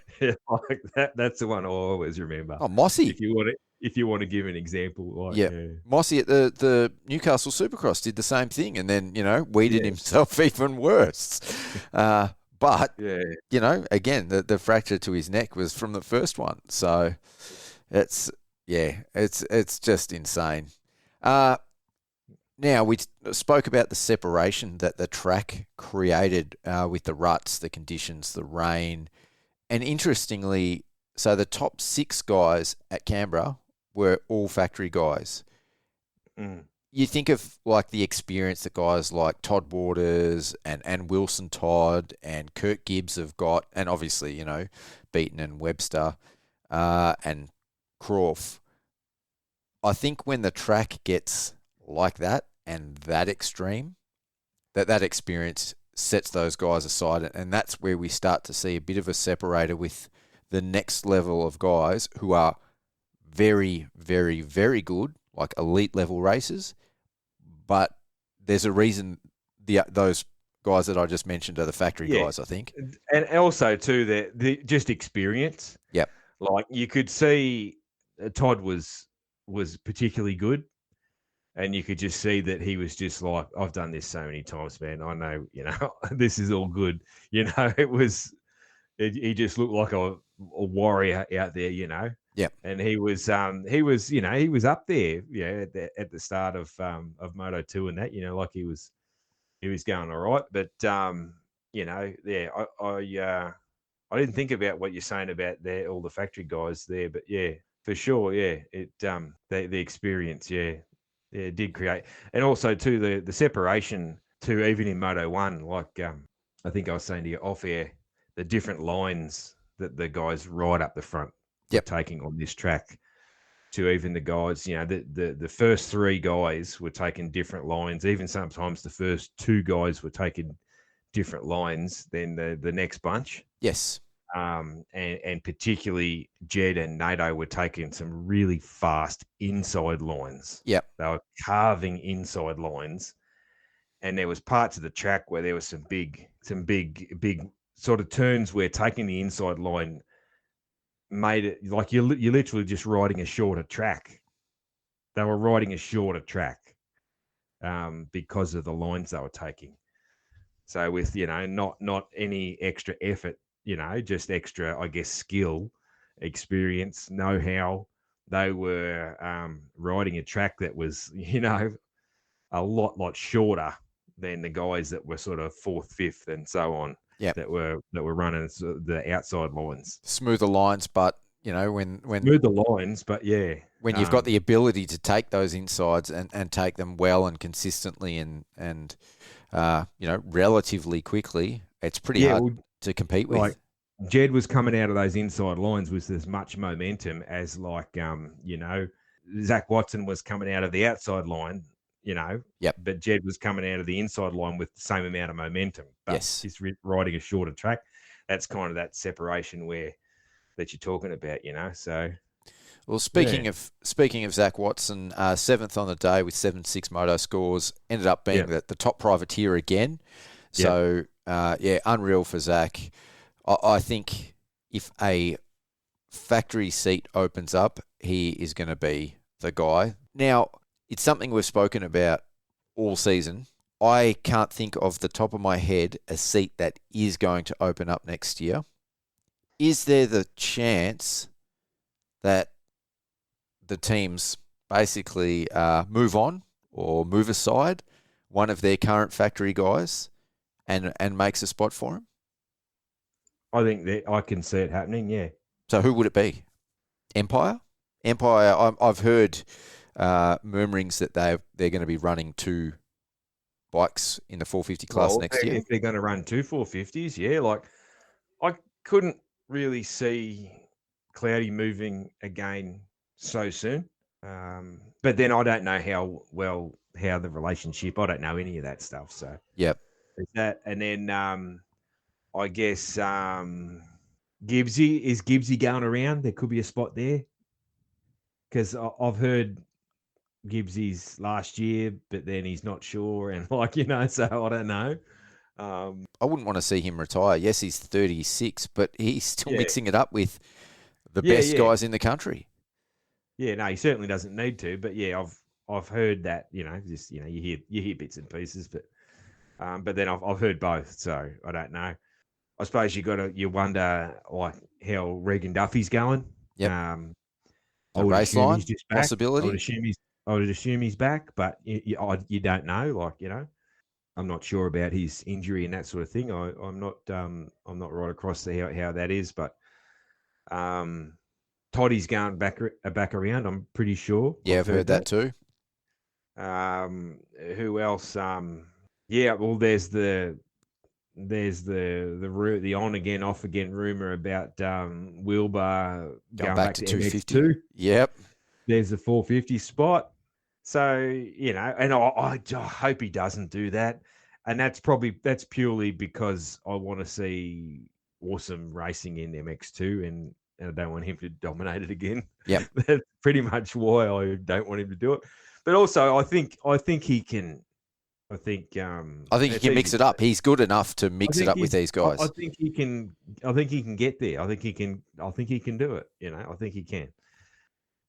S3: Like that's the one I always remember.
S2: Oh, Mossy.
S3: If you want to give an example, like,
S2: Mossy at the Newcastle Supercross did the same thing, and then, you know, weeded himself even worse. But you know, again, the fracture to his neck was from the first one, so it's just insane. Now, we spoke about the separation that the track created with the ruts, the conditions, the rain, and interestingly, so the top 6 guys at Canberra were all factory guys. You think of, like, the experience that guys like Todd Waters and Wilson Todd and Kurt Gibbs have got, and obviously, you know, Beaton and Webster and Croft. I think when the track gets like that and that extreme, that experience sets those guys aside, and that's where we start to see a bit of a separator with the next level of guys who are very, very, very good, like elite level racers. But there's a reason those guys that I just mentioned are the factory guys, I think.
S3: And also too, the just experience.
S2: Yep.
S3: Like, you could see Todd was particularly good. And you could just see that he was just like, I've done this so many times, man. I know, you know, this is all good. You know, he just looked like a warrior out there, you know.
S2: Yeah.
S3: And he was up there, at the start of Moto 2 and that, you know, like he was going all right. But you know, I didn't think about what you're saying about all the factory guys there, but yeah, for sure, it the experience, it did create, and also too the separation too, even in Moto 1, like I think I was saying to you off air, the different lines that the guys right up the front were taking on this track, to even the guys, you know, the first 3 guys were taking different lines. Even sometimes the first 2 guys were taking different lines than the next bunch.
S2: Yes.
S3: And particularly Jed and NATO were taking some really fast inside lines.
S2: Yep.
S3: They were carving inside lines, and there was parts of the track where there was some big sort of turns where taking the inside line made it like you're literally just riding a shorter track. They were riding a shorter track because of the lines they were taking. So with, not any extra effort, just extra, I guess, skill, experience, know-how, they were riding a track that was, a lot shorter than the guys that were sort of fourth, fifth, and so on.
S2: Yep.
S3: that were running the outside lines.
S2: Smoother lines, but when
S3: Smoother lines, but yeah.
S2: When you've got the ability to take those insides and take them well and consistently and relatively quickly, it's pretty hard to compete with.
S3: Like Jed was coming out of those inside lines with as much momentum as Zach Watson was coming out of the outside line,
S2: Yep.
S3: But Jed was coming out of the inside line with the same amount of momentum. But
S2: Yes.
S3: he's riding a shorter track. That's kind of that separation that you're talking about, So,
S2: well, speaking of Zach Watson, 7th on the day with 7.6 moto scores, ended up being the top privateer again. So, unreal for Zach. I think if a factory seat opens up, he is going to be the guy. Now, it's something we've spoken about all season. I can't think of the top of my head a seat that is going to open up next year. Is there the chance that the teams basically move on or move aside one of their current factory guys and makes a spot for him?
S3: I think that I can see it happening, yeah.
S2: So who would it be? Empire? I've heard murmurings that they're going to be running 2 bikes in the 450 class next year.
S3: If they're going to run 2 450s, yeah. Like, I couldn't really see Cloudy moving again so soon. But then I don't know how the relationship, I don't know any of that stuff. So,
S2: yep.
S3: There's that. And then I guess Gibbsy going around? There could be a spot there. Because I've heard Gibbsy's last year, but then he's not sure. And so I don't know.
S2: I wouldn't want to see him retire. Yes, he's 36, but he's still mixing it up with the best guys in the country.
S3: Yeah, no, he certainly doesn't need to. But yeah, I've heard that. You hear bits and pieces, but then I've heard both, so I don't know. I suppose you wonder like how Regan Duffy's going.
S2: Yeah. Race line possibility.
S3: I would assume he's back, but you don't know. I'm not sure about his injury and that sort of thing. I'm not right across how that is, but Toddy's going back around. I'm pretty sure.
S2: Yeah, I've heard that too.
S3: Who else? Well, there's the on again, off again rumor about Wilbur going back to 250.
S2: Yep.
S3: There's the 450 spot. So, and I hope he doesn't do that. And that's purely because I want to see awesome racing in MX2 and I don't want him to dominate it again.
S2: Yep.
S3: That's pretty much why I don't want him to do it. But also I think he can. I think he can
S2: mix it up. He's good enough to mix it up with these guys.
S3: I think he can. I think he can get there. I think he can do it. I think he can.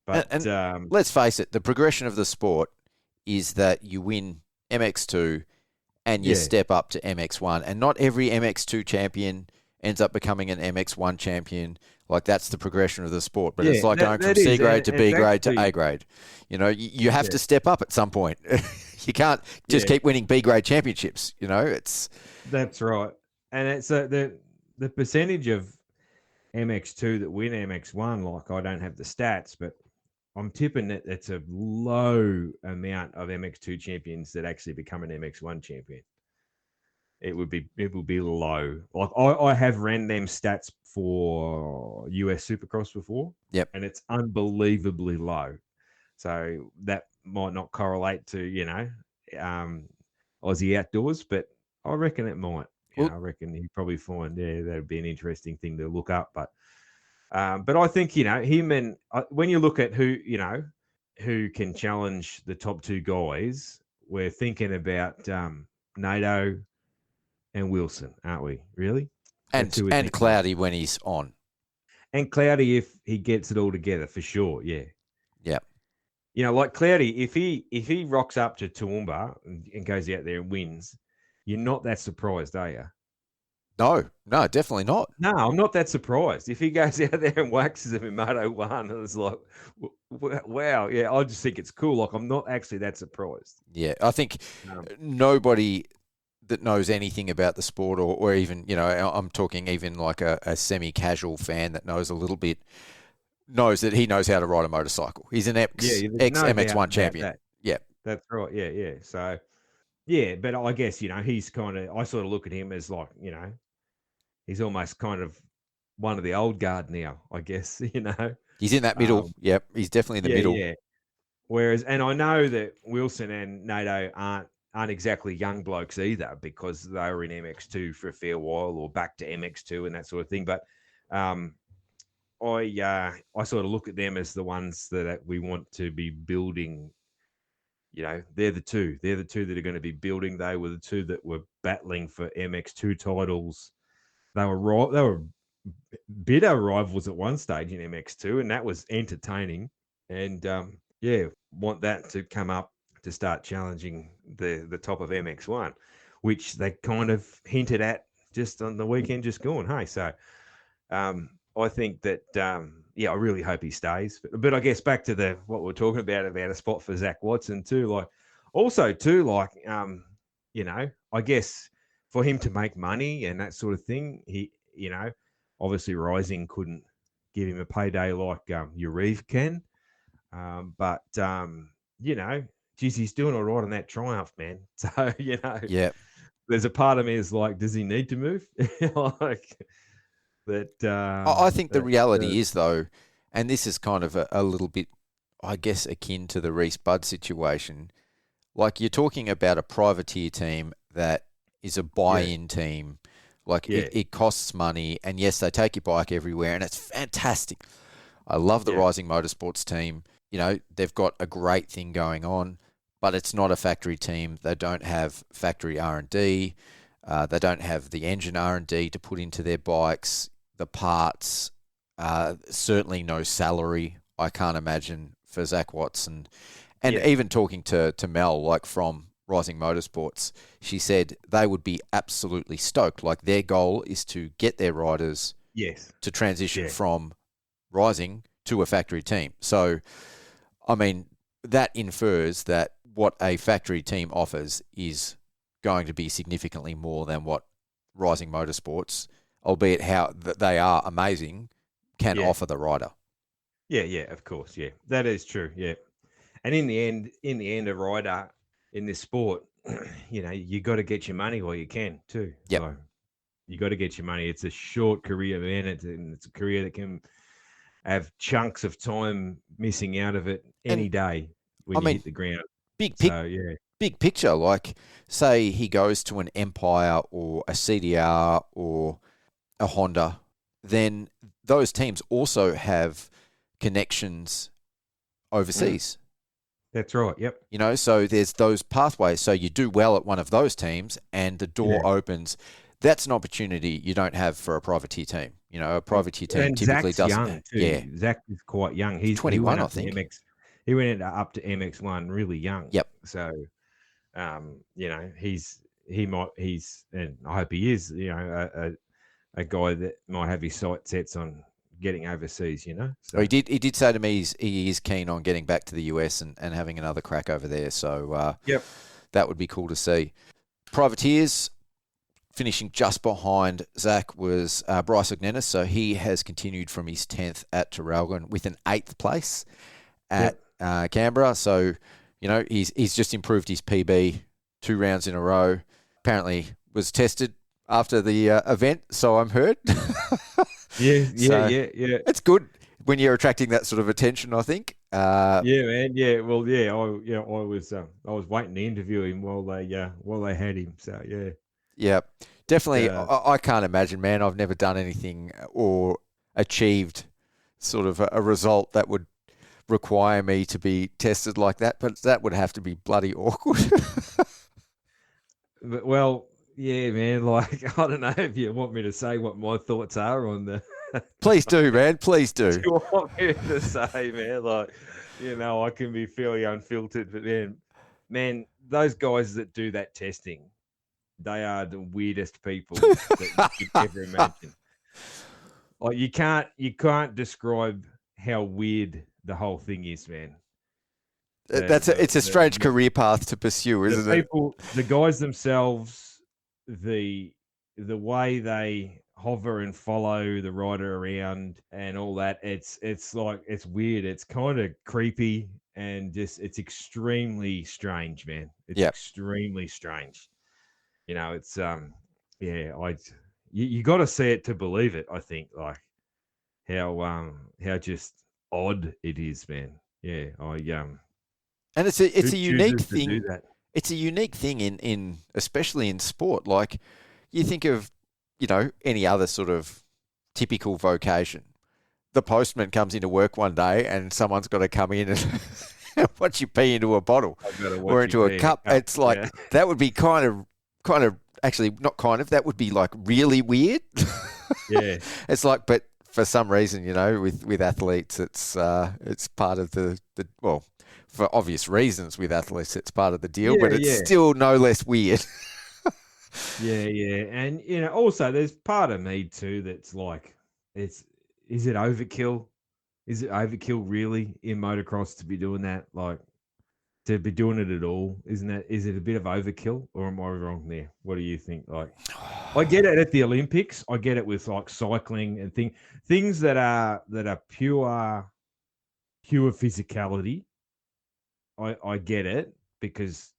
S3: But
S2: and let's face it, the progression of the sport is that you win MX2 and you step up to MX1, and not every MX2 champion ends up becoming an MX1 champion. Like, that's the progression of the sport. But it's like going from C grade to B grade to A grade. You have to step up at some point. You can't just keep winning B grade championships.
S3: That's right. And it's the percentage of MX2 that win MX1. Like, I don't have the stats, but I'm tipping that it's a low amount of MX2 champions that actually become an MX1 champion. It would be low. Like, I have ran them stats for US Supercross before.
S2: Yep.
S3: And it's unbelievably low. So that might not correlate to, Aussie outdoors, but I reckon it might. I reckon he'd probably find that'd be an interesting thing to look up. But I think him and when you look at who can challenge the top two guys, we're thinking about Nato and Wilson, aren't we? Really?
S2: And Cloudy when he's on.
S3: And Cloudy if he gets it all together, for sure. Yeah.
S2: Yeah.
S3: Like Cloudy, if he rocks up to Toowoomba and goes out there and wins, you're not that surprised, are you?
S2: No, definitely not.
S3: No, I'm not that surprised. If he goes out there and waxes him in Moto 1, it's like, wow. Yeah, I just think it's cool. Like, I'm not actually that surprised.
S2: Yeah, I think nobody that knows anything about the sport or even, I'm talking even like a semi-casual fan that knows a little bit, knows that he knows how to ride a motorcycle. He's an ex-MX1 champion. Yeah.
S3: That's right. Yeah. So, yeah, but I guess, he's I sort of look at him as like, he's almost kind of one of the old guard now, I guess,
S2: He's in that middle. Yep, he's definitely in the middle.
S3: Yeah. Whereas, and I know that Wilson and Nato aren't exactly young blokes either, because they were in MX2 for a fair while or back to MX2 and that sort of thing. But I sort of look at them as the ones that we want to be building. They're the two that are going to be building. They were the two that were battling for MX2 titles. They were bitter rivals at one stage in MX2, and that was entertaining. And want that to come up to start challenging the top of MX1, which they kind of hinted at just on the weekend just gone. Hey, so I think that I really hope he stays. But I guess back to what we're talking about a spot for Zach Watson too. I guess for him to make money and that sort of thing, he obviously Rising couldn't give him a payday like Urive can. But geez, he's doing all right on that Triumph, man. So,
S2: yeah,
S3: there's a part of me is like, does he need to move?
S2: I think the reality is, though, and this is kind of a little bit, I guess, akin to the Reese Budd situation. Like, you're talking about a privateer team that is a buy-in team. Like, it costs money, and yes, they take your bike everywhere, and it's fantastic. I love the Rising Motorsports team. They've got a great thing going on, but it's not a factory team. They don't have factory R&D. They don't have the engine R&D to put into their bikes, the parts, certainly no salary, I can't imagine, for Zach Watson. And even talking to Mel, like from Rising Motorsports, she said they would be absolutely stoked. Like, their goal is to get their riders to transition from Rising to a factory team. So, I mean, that infers that what a factory team offers is going to be significantly more than what Rising Motorsports, albeit how they are amazing, can offer the rider.
S3: Yeah, of course, yeah. That is true, yeah. And in the end, a rider in this sport, you got to get your money while you can too.
S2: Yep.
S3: So you got to get your money. It's a short career, man. It's a career that can have chunks of time missing out of it any day when you hit the ground.
S2: Big picture, like, say he goes to an Empire or a CDR or a Honda, then those teams also have connections overseas.
S3: That's right, yep.
S2: So there's those pathways. So you do well at one of those teams and the door opens. That's an opportunity you don't have for a privateer team. A privateer team
S3: and
S2: typically
S3: Zach's
S2: doesn't.
S3: Young too.
S2: Yeah.
S3: Zach is quite young. He's
S2: 21, I think.
S3: He went up to MX1 really young.
S2: Yep.
S3: So, he's, and I hope he is, a guy that might have his sight sets on getting overseas, So
S2: Well, he did say to me he is keen on getting back to the US and having another crack over there. So, that would be cool to see. Privateers, finishing just behind Zach was Bryce Ognenis. So he has continued from his 10th at Traralgon with an 8th place at Canberra. So, he's just improved his PB 2 rounds in a row. Apparently was tested after the event, so I'm heard.
S3: Yeah.
S2: It's good when you're attracting that sort of attention, I think.
S3: Yeah, man. Yeah. Well, yeah. I was waiting to interview him while they had him. So yeah.
S2: Yeah. Definitely, I can't imagine, man. I've never done anything or achieved sort of a result that would require me to be tested like that, but that would have to be bloody awkward.
S3: Well, yeah, man. Like, I don't know if you want me to say what my thoughts are on the.
S2: Please do, man. Please do.
S3: You want me to say, man? Like, I can be fairly unfiltered, but man, those guys that do that testing, they are the weirdest people that you could ever imagine. Like, you can't describe how weird the whole thing is, man.
S2: It's a strange career path to pursue, isn't it?
S3: The guys themselves, the way they hover and follow the rider around and all that, it's like, it's weird. It's kind of creepy and just, it's extremely strange, man. It's extremely strange. It's you got to see it to believe it. I think, like, how just odd it is, man. Yeah,
S2: and it's a unique thing. It's a unique thing in especially in sport. Like, you think of, any other sort of typical vocation. The postman comes into work one day and someone's got to come in and watch you pee into a bottle or into a cup. It's like, that would be kind of actually not kind of, that would be like really weird.
S3: Yeah.
S2: It's like, but for some reason, with athletes, it's part of the well, for obvious reasons with athletes, it's part of the deal, but it's still no less weird.
S3: Yeah. And, also there's part of me too that's like, is it overkill? Is it overkill really in motocross to be doing that? Like, to be doing it at all? Is it a bit of overkill, or am I wrong there? What do you think? Like, I get it at the Olympics. I get it with like cycling and things that are pure physicality. I get it, because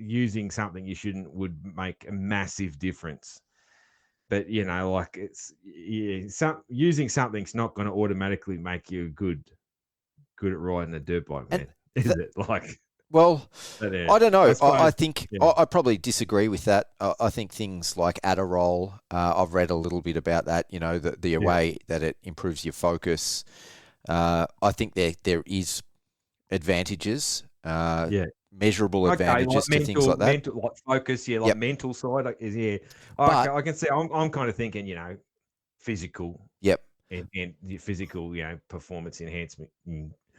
S3: using something you shouldn't would make a massive difference. But like, it's using something's not going to automatically make you good at riding a dirt bike, man. Is it? Like,
S2: well, I don't know. I think
S3: yeah.
S2: I probably disagree with that. I think things like Adderall, I've read a little bit about that. The way that it improves your focus. I think there is advantages. Measurable advantages
S3: like
S2: to things like that.
S3: Mental, like focus, mental side is I can see. I'm kind of thinking, physical.
S2: Yep.
S3: And physical, performance enhancement.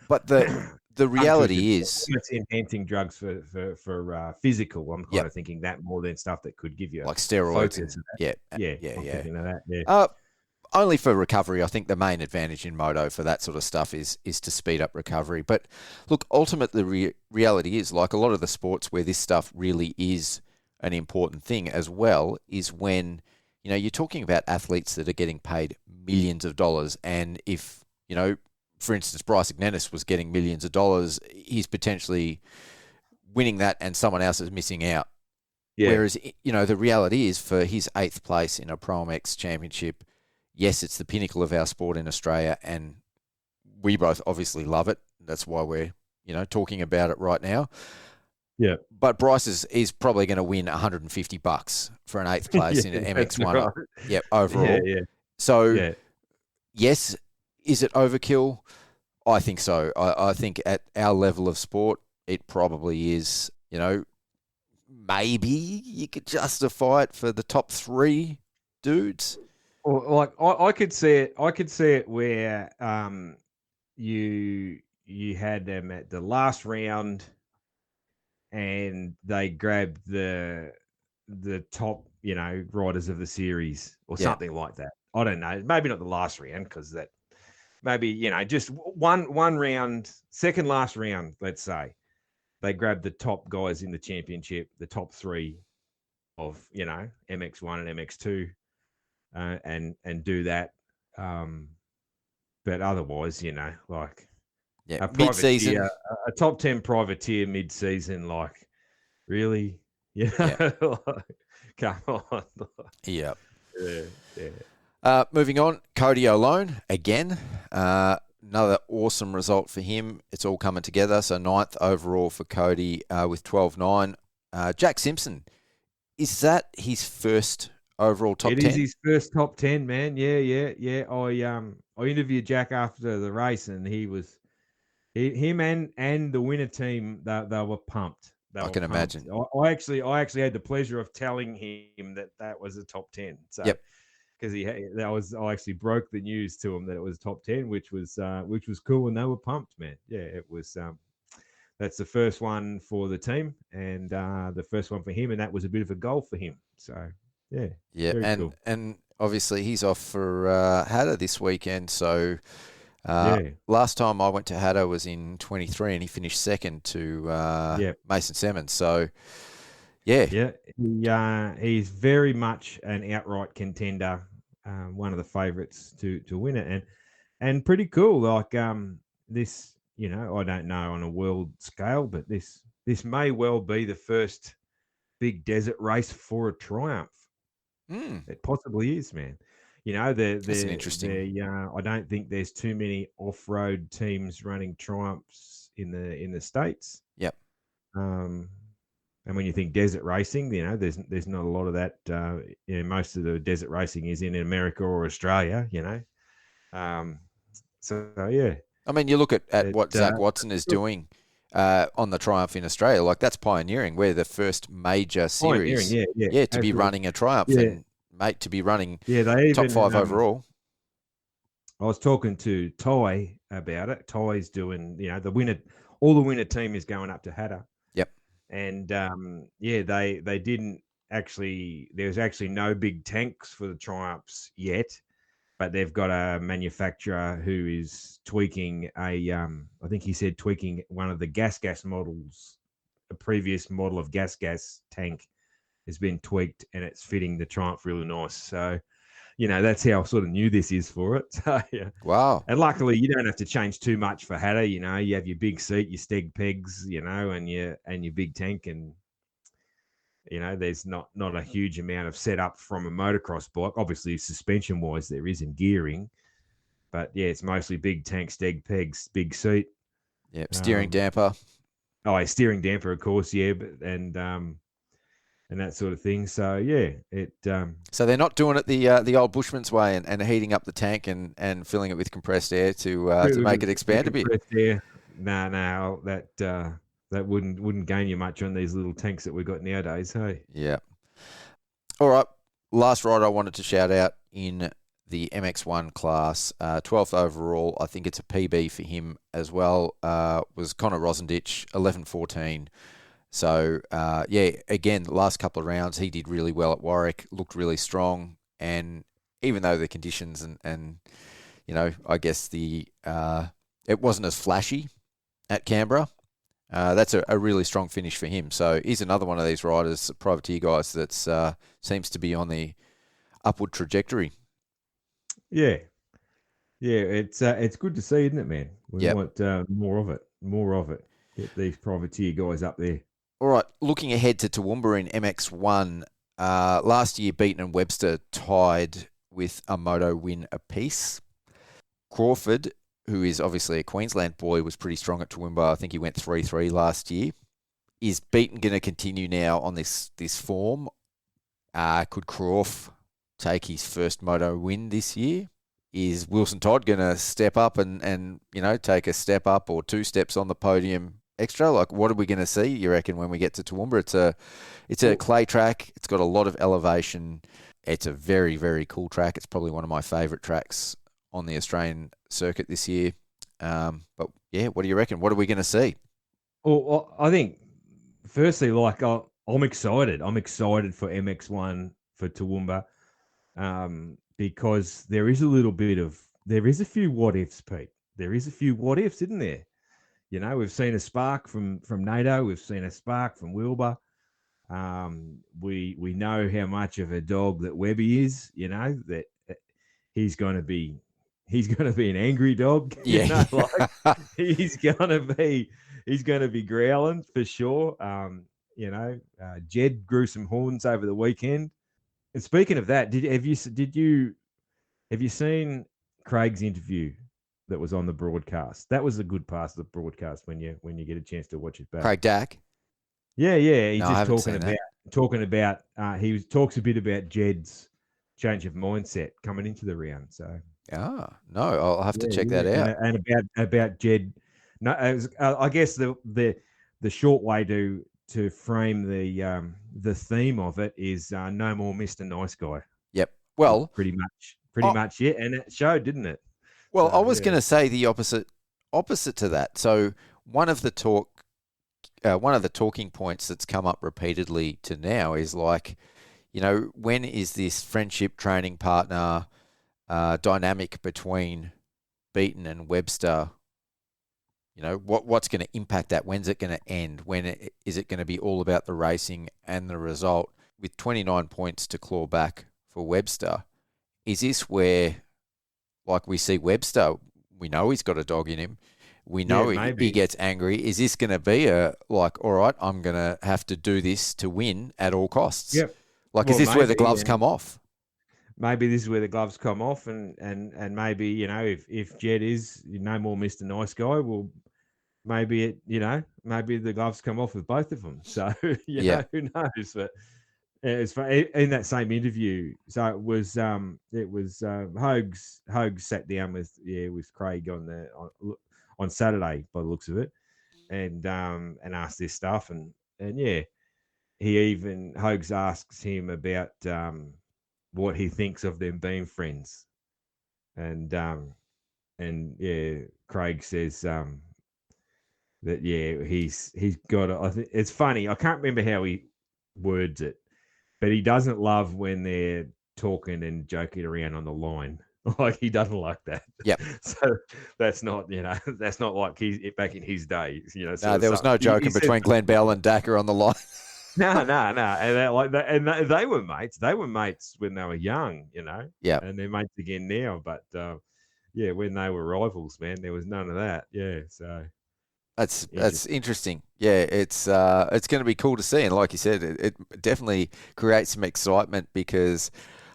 S2: But the reality is,
S3: it's enhancing drugs for physical. I'm kind of thinking that more than stuff that could give you
S2: like steroids.
S3: Focus.
S2: Yeah.
S3: Thinking of that. Yeah.
S2: Only for recovery. I think the main advantage in moto for that sort of stuff is to speed up recovery. But look, ultimately, the reality is, like a lot of the sports where this stuff really is an important thing as well, is when, you're talking about athletes that are getting paid millions of dollars. And if, for instance, Bryce Ignenis was getting millions of dollars, he's potentially winning that and someone else is missing out. Yeah. Whereas, the reality is, for his 8th place in a ProMX Championship, yes, it's the pinnacle of our sport in Australia, and we both obviously love it. That's why we're, talking about it right now.
S3: Yeah.
S2: But Bryce is probably going to win $150 for an 8th place in an MX1. Right. Yep, overall.
S3: Yeah.
S2: So, yes, is it overkill? I think so. I think at our level of sport, it probably is. Maybe you could justify it for the top 3 dudes.
S3: Or like, I could see it. I could see it where you had them at the last round, and they grabbed the top, riders of the series or something like that. I don't know. Maybe not the last round, because that maybe, just one round, second last round, let's say. They grabbed the top guys in the championship, the top 3 of, MX1 and MX2, and do that. But otherwise, like,
S2: mid-season,
S3: a top 10 privateer mid-season, like, really? Come on.
S2: Yeah.
S3: Yeah.
S2: Moving on, Cody O'Lone again. Another awesome result for him. It's all coming together. So 9th overall for Cody with 12.9. Jack Simpson, is that his first overall top
S3: It
S2: 10.
S3: is his first top 10, man. Yeah. I interviewed Jack after the race, and him and the winner team. They were pumped. They
S2: I
S3: were
S2: can
S3: pumped.
S2: imagine.
S3: I actually had the pleasure of telling him that was a top 10. So
S2: Yep.
S3: because I actually broke the news to him that it was top 10, which was cool, and they were pumped, man. Yeah, it was. That's the first one for the team, and the first one for him, and that was a bit of a goal for him. So yeah,
S2: Yeah,
S3: very
S2: and
S3: cool.
S2: and obviously he's off for Hatta this weekend. So
S3: Yeah.
S2: last time I went to Hatta was in 23, and he finished second to
S3: Yeah.
S2: Mason Semmons. So yeah,
S3: He's very much an outright contender, one of the favourites to win it, and pretty cool. Like this, I don't know on a world scale, but this may well be the first big desert race for a Triumph. It possibly is, man.
S2: That's an interesting.
S3: I don't think there's too many off-road teams running Triumphs in the States.
S2: Yep.
S3: And when you think desert racing, there's not a lot of that. Most of the desert racing is in America or Australia. So yeah.
S2: I mean, you look at what Zach Watson is doing on the Triumph in Australia. Like, that's pioneering. We're the first major series,
S3: yeah,
S2: to be
S3: absolutely.
S2: running a Triumph, and mate, to be running
S3: they
S2: top
S3: even,
S2: 5 overall.
S3: I was talking to Ty about it. Ty's doing, the winner. All the winner team is going up to Hatta.
S2: Yep.
S3: And they didn't actually. There's actually no big tanks for the Triumphs yet, but they've got a manufacturer who is tweaking I think he said tweaking one of the gas models. A previous model of gas tank has been tweaked, and it's fitting the Triumph really nice. So, that's how sort of new this is for it. So, yeah.
S2: Wow.
S3: And luckily, you don't have to change too much for Hatta. You have your big seat, your steg pegs, and your big tank, and there's not a huge amount of setup from a motocross bike. Obviously, suspension wise, there is in gearing, but yeah, it's mostly big tank, steg pegs, big seat.
S2: Yep. Steering damper.
S3: Oh, steering damper, of course. Yeah, and that sort of thing. So yeah, it.
S2: So they're not doing it the old Bushman's way and heating up the tank and filling it with compressed air to make it expand a bit.
S3: No, that wouldn't gain you much on these little tanks that we've got nowadays. Hey.
S2: Yeah. All right. Last rider I wanted to shout out in the MX1 class, 12th overall. I think it's a PB for him as well. Was Connor Rosendich, 11:14. So, again, the last couple of rounds, he did really well at Warwick, looked really strong. And even though the conditions and I guess it wasn't as flashy at Canberra, that's a really strong finish for him. So he's another one of these riders, privateer guys, that seems to be on the upward trajectory.
S3: Yeah. Yeah, it's good to see, isn't it, man? We want more of it. Get these privateer guys up there.
S2: All right, looking ahead to Toowoomba in MX1, last year Beaton and Webster tied with a Moto win apiece. Crawford, who is obviously a Queensland boy, was pretty strong at Toowoomba. I think he went 3-3 last year. Is Beaton going to continue now on this form? Could Crawford take his first Moto win this year? Is Wilson Todd going to step up and take a step up or 2 steps on the podium extra? Like, what are we going to see, you reckon, when we get to Toowoomba? It's a clay track. It's got a lot of elevation. It's a very, very cool track. It's probably one of my favourite tracks on the Australian circuit this year. But yeah, what do you reckon? What are we going to see?
S3: Well, I think firstly, I'm excited. I'm excited for MX1 for Toowoomba, because there is a few what ifs, Pete. There is a few what ifs, isn't there? We've seen a spark from NATO. We've seen a spark from Wilbur. We know how much of a dog that Webby is. That he's going to be an angry dog.
S2: Yeah.
S3: He's going to be growling for sure. Jed grew some horns over the weekend. And speaking of that, have you seen Craig's interview that was on the broadcast? That was a good part of the broadcast when you get a chance to watch it back.
S2: Craig Dack?
S3: Yeah. He's
S2: No,
S3: just talking about he talks a bit about Jed's change of mindset coming into the round. So
S2: No, I'll have to check that
S3: and,
S2: out.
S3: and about Jed. No, I guess the short way to frame the theme of it is no more Mr. Nice Guy.
S2: Yep. Well,
S3: pretty much, yeah, and it showed, didn't it?
S2: Well,
S3: So,
S2: I was going to say the opposite to that. So one of the talking points that's come up repeatedly to now is like, when is this friendship training partner dynamic between Beaton and Webster? What's going to impact that? When's it going to end? Is it going to be all about the racing and the result? With 29 points to claw back for Webster, is this where, like, we see Webster, we know he's got a dog in him. We know he gets angry. Is this going to be all right, I'm going to have to do this to win at all costs?
S3: Yep.
S2: Like, is this where the gloves come off?
S3: Maybe this is where the gloves come off, and maybe, if Jed is no more Mr. Nice Guy, well, maybe maybe the gloves come off with both of them. So, who knows? But it's in that same interview. So it was Hogue sat down with Craig on Saturday by the looks of it, and asked this stuff, and Hogues asks him about what he thinks of them being friends, and Craig says that he's got. I think it's funny. I can't remember how he words it, but he doesn't love when they're talking and joking around on the line. Like, he doesn't like that.
S2: Yep.
S3: So that's not like he's back in his day.
S2: No, there was no joking between Glenn Bell and Dacker on the line.
S3: No. And they were mates. They were mates when they were young,
S2: Yeah.
S3: And they're mates again now. But when they were rivals, man, there was none of that. Yeah. So
S2: that's interesting. Yeah, it's going to be cool to see, and like you said, it definitely creates some excitement, because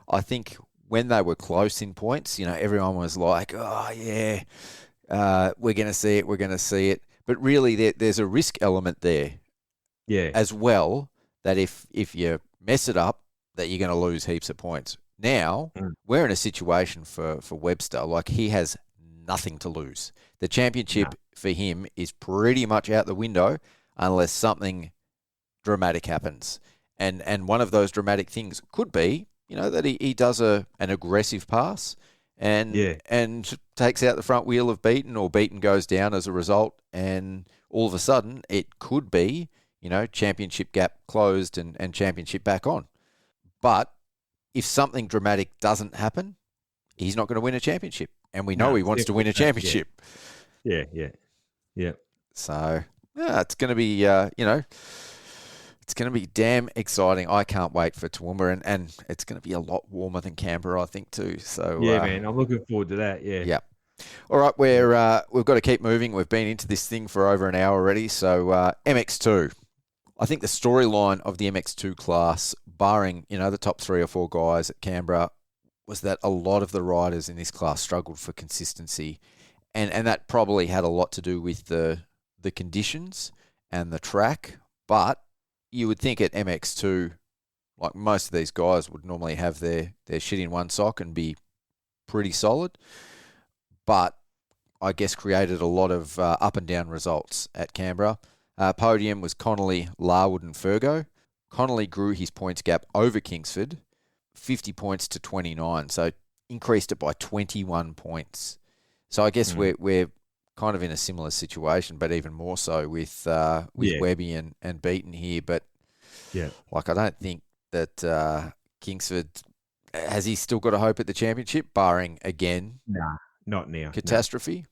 S2: I think when they were close in points, everyone was like, "Oh yeah, we're going to see it." But really, there's a risk element there, as well. That if you mess it up, that you're going to lose heaps of points. Now we're in a situation for Webster, like, he has nothing to lose. The championship for him is pretty much out the window unless something dramatic happens. And one of those dramatic things could be, that he does an aggressive pass and takes out the front wheel of Beaton, or Beaton goes down as a result, and all of a sudden it could be, championship gap closed and championship back on. But if something dramatic doesn't happen, he's not going to win a championship. And we know he wants to win a championship.
S3: Yeah.
S2: So, it's going to be, it's going to be damn exciting. I can't wait for Toowoomba, and it's going to be a lot warmer than Canberra, I think, too. So
S3: man, I'm looking forward to that. Yeah.
S2: Yeah. All right, we've got to keep moving. We've been into this thing for over an hour already. So MX2. I think the storyline of the MX2 class, barring, the top 3 or 4 guys at Canberra, was that a lot of the riders in this class struggled for consistency. And that probably had a lot to do with the conditions and the track. But you would think at MX2, like, most of these guys would normally have their shit in one sock and be pretty solid. But I guess created a lot of up and down results at Canberra. Podium was Connolly, Larwood and Fergo. Connolly grew his points gap over Kingsford, 50 points to 29, so increased it by 21 points. So I guess we're kind of in a similar situation, but even more so with Webby and Beaton here. But I don't think that Kingsford, has he still got a hope at the championship, barring again?
S3: Nah, not now.
S2: Catastrophe?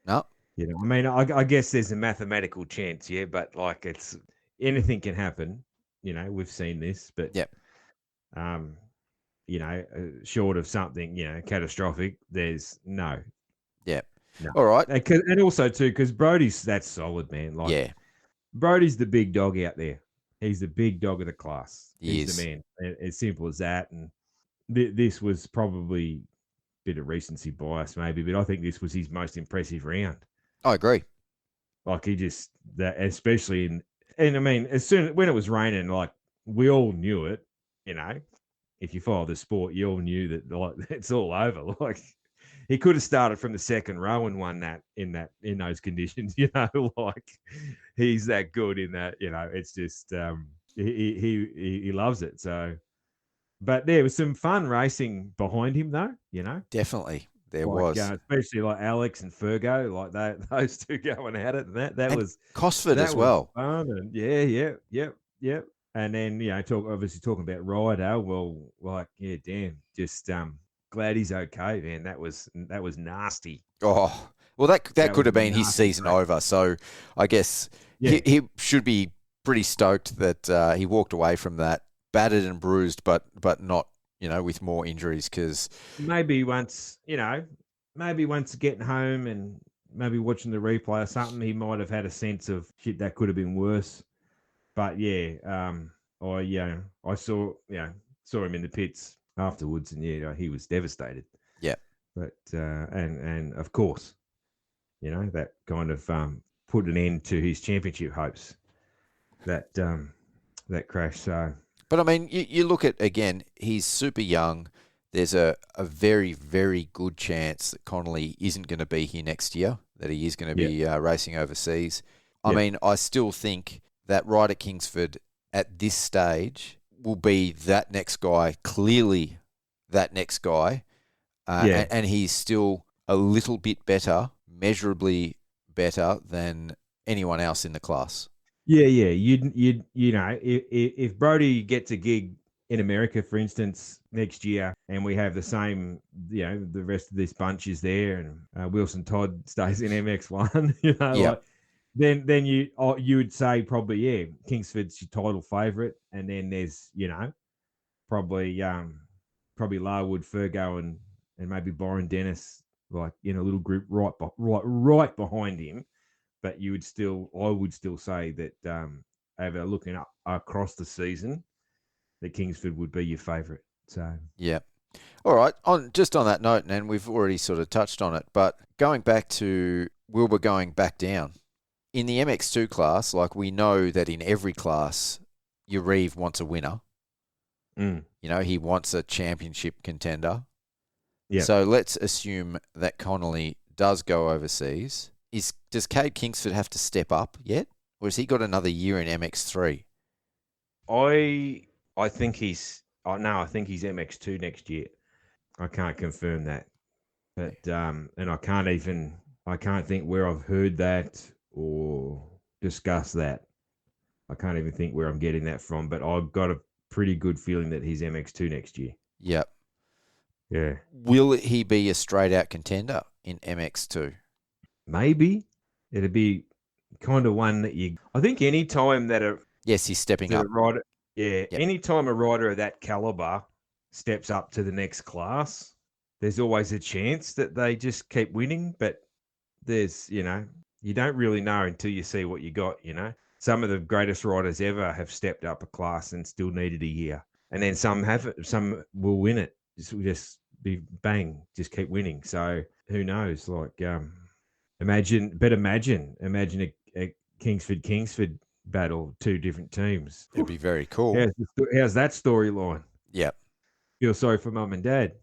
S2: No.
S3: I guess there's a mathematical chance, but like, it's anything can happen. We've seen this, but short of something, catastrophic, there's no.
S2: Yeah.
S3: No.
S2: All right.
S3: And also too, because Brody's that's solid, man. Like, Brody's the big dog out there. He's the big dog of the class. He's the man. As simple as that. And this was probably a bit of recency bias, maybe, but I think this was his most impressive round.
S2: I agree.
S3: Like, he just especially when it was raining, like, we all knew it, if you follow the sport, you all knew that like it's all over. Like he could have started from the second row and won that in those conditions. Like he's that good in that. It's just he loves it. So, but there was some fun racing behind him, though.
S2: Definitely, there
S3: like,
S2: was.
S3: especially like Alex and Fergo, like those two going at it, and that
S2: And
S3: was
S2: Cosford
S3: that
S2: as
S3: was
S2: well.
S3: fun. And yeah. And then talking about Righto. Well, like damn, just glad he's okay, man. That was nasty.
S2: Oh, well, that
S3: That
S2: could
S3: was
S2: have
S3: a
S2: been his
S3: nasty
S2: season
S3: crash.
S2: over. So I guess
S3: Yeah,
S2: he should be pretty stoked that he walked away from that battered and bruised, but not with more injuries because
S3: maybe once getting home and maybe watching the replay or something, he might have had a sense of shit that could have been worse. But yeah, I saw him in the pits afterwards, and he was devastated.
S2: yeah.
S3: But and of course, that kind of put an end to his championship hopes. That crash. So
S2: But I mean, you look at again, he's super young. There's a very, very good chance that Connolly isn't going to be here next year, that he is going to be racing overseas. I mean, I still think that Righto Kingsford at this stage will be that next guy, clearly that next guy. And he's still a little bit better, measurably better than anyone else in the class.
S3: yeah. If Brody gets a gig in America, for instance, next year, and we have the same, the rest of this bunch is there, and Wilson Todd stays in MX1,
S2: Yep.
S3: then you would say probably Kingsford's your title favourite, and then there's probably Larwood, Fergo, and maybe Byron Dennis like in a little group right behind him. But I would still say that over looking up across the season, that Kingsford would be your favourite. So
S2: Yeah. All right. On that note, and we've already sort of touched on it, but going back to Wilbur going back down in the MX2 class, like we know that in every class, Urive wants a winner. He wants a championship contender.
S3: Yeah.
S2: So let's assume that Connolly does go overseas. Does Cade Kingsford have to step up yet, or has he got another year in MX3?
S3: I think he's I think he's MX2 next year. I can't confirm that, but and I can't think where I've heard that or discussed that. I can't even think where I'm getting that from, but I've got a pretty good feeling that he's MX2 next year.
S2: Yep.
S3: Yeah.
S2: Will he be a straight out contender in MX2?
S3: Maybe it'd be kind of one that I think any time that
S2: yes, he's stepping up.
S3: Rider, any time a rider of that caliber steps up to the next class, there's always a chance that they just keep winning. But there's, you don't really know until you see what you got. Some of the greatest riders ever have stepped up a class and still needed a year, and then some will win it. Just be bang, just keep winning. So who knows? Like, imagine a Kingsford battle, two different teams.
S2: It'd be very cool.
S3: How's that storyline?
S2: Yep.
S3: Feel sorry for mum and dad.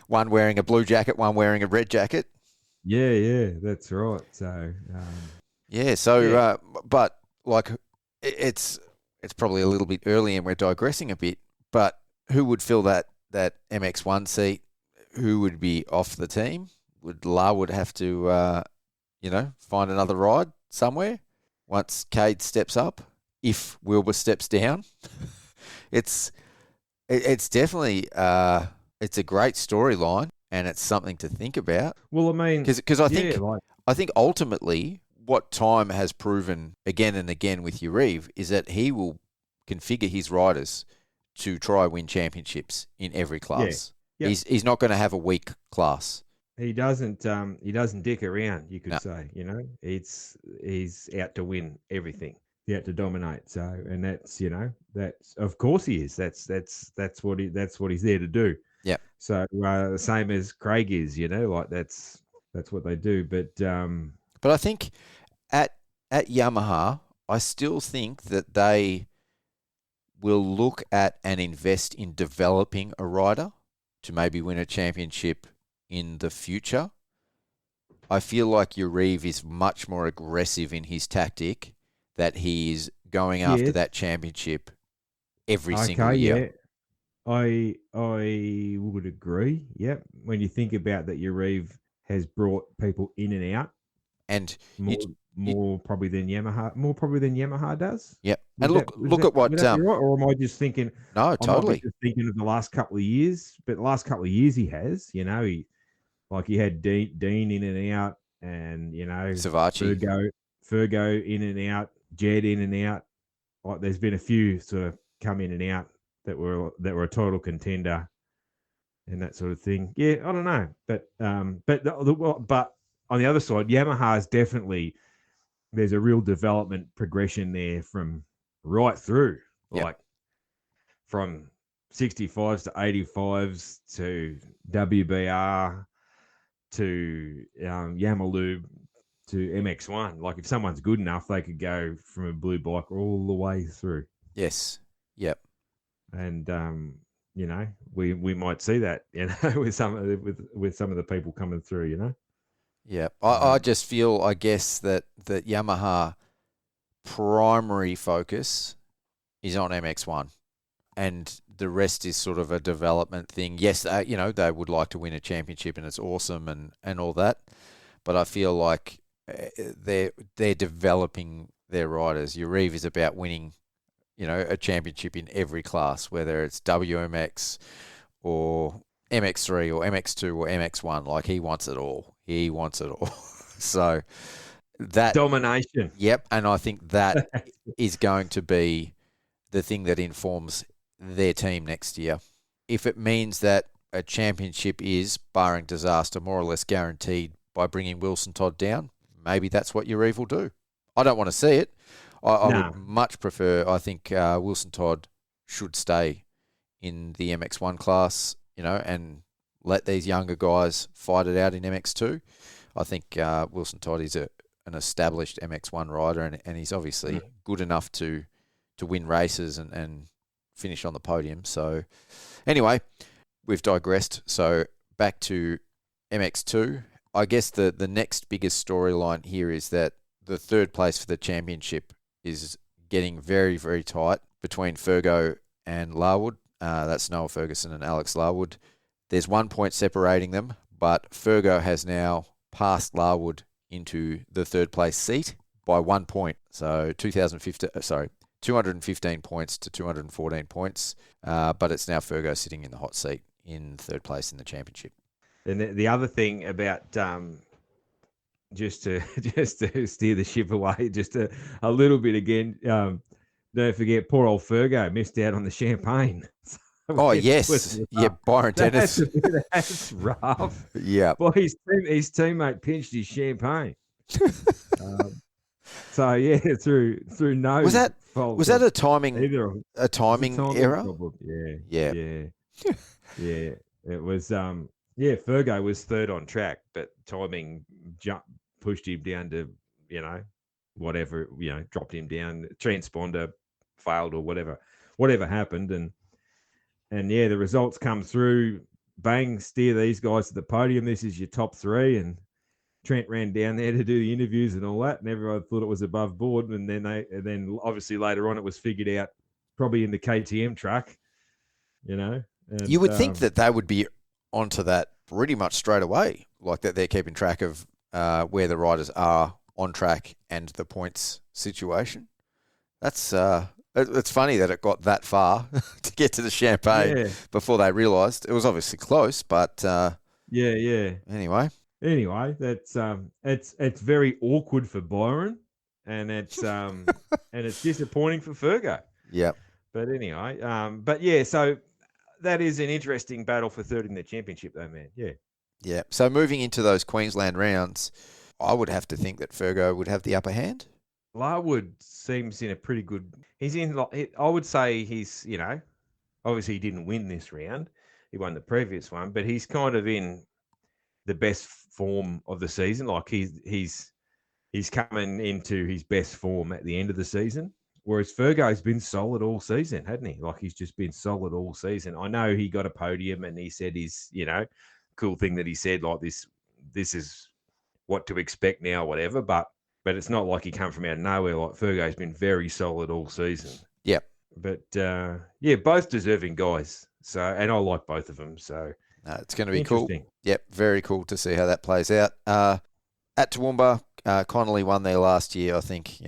S2: One wearing a blue jacket, one wearing a red jacket.
S3: Yeah, that's right. So,
S2: but like it's probably a little bit early and we're digressing a bit, but who would fill that MX1 seat? Who would be off the team? Would Larwood have to, find another ride somewhere once Cade steps up? If Wilbur steps down, it's definitely it's a great storyline and it's something to think about.
S3: Well, I mean,
S2: because I think ultimately what time has proven again and again with Urive is that he will configure his riders to try win championships in every class.
S3: Yeah.
S2: He's not going to have a weak class.
S3: He doesn't dick around, you could say, he's out to win everything. He's out to dominate. So, and that's of course he is. That's what he's there to do.
S2: Yeah.
S3: So same as Craig is, like that's what they do.
S2: But I think at Yamaha, I still think that they will look at and invest in developing a rider to maybe win a championship in the future, I feel like Uribe is much more aggressive in his tactic, that he is going after
S3: Yes.
S2: that championship every single year.
S3: Yeah. I would agree. Yep. When you think about that, Uribe has brought people in and out
S2: And
S3: more probably than Yamaha does.
S2: yep.
S3: Would
S2: And
S3: that,
S2: look at what
S3: would that be right? Or am I just thinking?
S2: no,
S3: I might be
S2: totally.
S3: just thinking of the last couple of years, but the last couple of years he has, he had Dean in and out, and
S2: Savachi.
S3: Fergo in and out, Jed in and out. Like there's been a few sort of come in and out that were a total contender and that sort of thing. Yeah, I don't know, but but on the other side, Yamaha's definitely, there's a real development progression there from right through, like from 65s to 85s to WBR to Yamalube to MX1. Like if someone's good enough, they could go from a blue bike all the way through.
S2: Yes. Yep.
S3: And we might see that, with some of the people coming through,
S2: Yeah, I just feel, I guess, that Yamaha primary focus is on MX1, and the rest is sort of a development thing. Yes, they would like to win a championship, and it's awesome and all that, but I feel like they're developing their riders. Uribe is about winning, a championship in every class, whether it's WMX or MX3 or MX2 or MX1. Like he wants it all. He wants it all. So that
S3: domination.
S2: Yep, and I think that is going to be the thing that informs their team next year. If it means that a championship is, barring disaster, more or less guaranteed by bringing Wilson Todd down, maybe that's what Uribe will do. I don't want to see it. I would much prefer, I think Wilson Todd should stay in the MX1 class, and let these younger guys fight it out in MX2. I think Wilson Todd is an established MX1 rider, and he's obviously good enough to win races and finish on the podium. So anyway, we've digressed. So back to MX2. I guess the next biggest storyline here is that the third place for the championship is getting very, very tight between Fergo and Larwood. That's Noah Ferguson and Alex Larwood. There's 1 point separating them, but Fergo has now passed Larwood into the third place seat by 1 point. So 215 points to 214 points. But it's now Fergo sitting in the hot seat in third place in the championship.
S3: And the other thing about just to steer the ship away just a little bit again, don't forget poor old Fergo missed out on the champagne.
S2: Oh, yes. Yeah, Byron Dennis.
S3: That's rough.
S2: Yeah.
S3: Well, his teammate pinched his champagne. So yeah, through no fault.
S2: Was that a timing error?
S3: Yeah. Yeah. It was Fergo was third on track, but timing pushed him down to, whatever, dropped him down, transponder failed or whatever happened, and the results come through, bang, steer these guys to the podium. This is your top three, and Trent ran down there to do the interviews and all that, and everyone thought it was above board, and then obviously later on it was figured out, probably in the KTM truck, And,
S2: you would think that they would be onto that pretty much straight away, like that they're keeping track of where the riders are on track and the points situation. That's it's funny that it got that far to get to the champagne before they realised. It was obviously close, but Anyway,
S3: that's it's very awkward for Byron, and it's and it's disappointing for Fergo.
S2: Yeah.
S3: But anyway, so that is an interesting battle for third in the championship, though, man. Yeah.
S2: Yeah. So moving into those Queensland rounds, I would have to think that Fergo would have the upper hand.
S3: Larwood seems in a pretty good. He's in. I would say he's. Obviously he didn't win this round. He won the previous one, but he's kind of in the best form of the season. Like he's coming into his best form at the end of the season, Whereas Fergo's been solid all season, hadn't he? Like he's just been solid all season. I know he got a podium and he said cool thing that he said, like this is what to expect now, whatever. But it's not like he come from out of nowhere. Like Fergo's been very solid all season.
S2: Yep.
S3: But both deserving guys. So, and I like both of them. So
S2: it's going to be cool. Yep, very cool to see how that plays out. At Toowoomba, Connolly won there last year. I think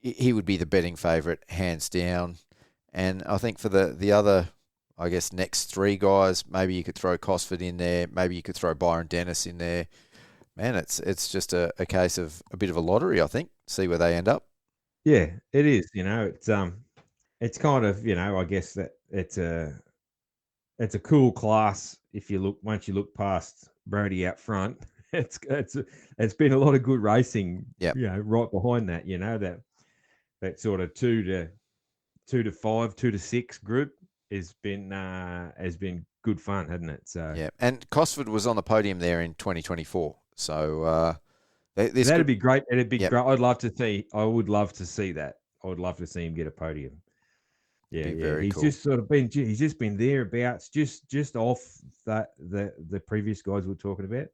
S2: he would be the betting favourite, hands down. And I think for the other, I guess, next three guys, maybe you could throw Cosford in there. Maybe you could throw Byron Dennis in there. Man, it's just a case of a bit of a lottery, I think. See where they end up.
S3: Yeah, it is. It's kind of, I guess that it's a cool class. Once you look past Brody out front, it's been a lot of good racing.
S2: Yeah.
S3: Right behind that. That sort of 2 to 5, 2 to 6 group has been good fun, hasn't it? So
S2: yeah, and Cosford was on the podium there in 2024. So
S3: that'd be great. It'd be great. I would love to see that. I would love to see him get a podium. Yeah, he's cool. He's just been thereabouts, just off the previous guys we were talking about.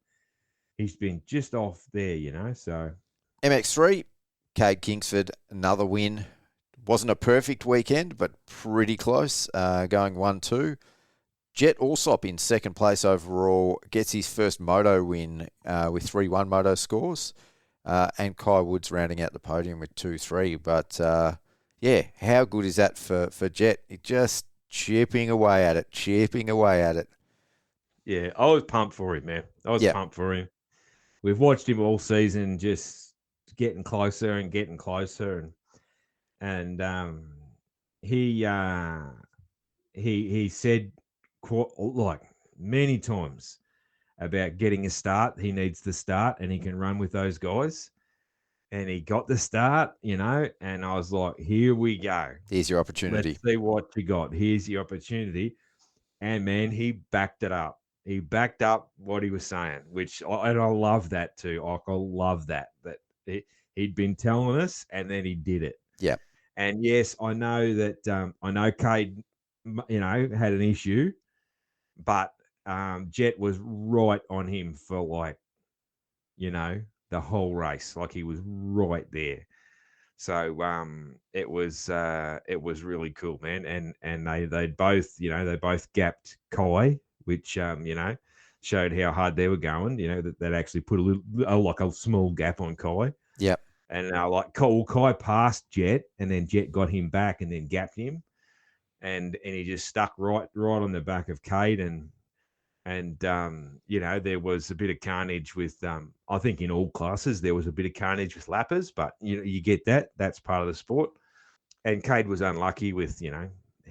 S3: He's been just off there, so.
S2: MX3, Cade Kingsford, another win. Wasn't a perfect weekend, but pretty close, going 1-2. Jet Alsop in second place overall, gets his first Moto win with 3-1 Moto scores. And Kai Woods rounding out the podium with 2-3. But, how good is that for Jet? Just chipping away at it.
S3: Yeah, I was pumped for him, man. Pumped for him. We've watched him all season, just getting closer and getting closer, and he said quite many times about getting a start. He needs the start, and he can run with those guys. And he got the start, and I was like, here we go.
S2: Here's your opportunity.
S3: Let's see what you got. Here's your opportunity. And, man, he backed it up. He backed up what he was saying, and I love that too. I love that he'd been telling us, and then he did it.
S2: Yeah.
S3: And, yes, I know that I know Cade, had an issue, but Jet was right on him for, the whole race. Like he was right there. So it was really cool, man. And they both, they both gapped Kai, which showed how hard they were going. That actually put a small gap on Kai.
S2: Yep.
S3: And Kai passed Jet, and then Jet got him back, and then gapped him, and he just stuck right on the back of Cade, and there was a bit of carnage with, I think in all classes, there was a bit of carnage with lappers, but, you get that. That's part of the sport. And Cade was unlucky with,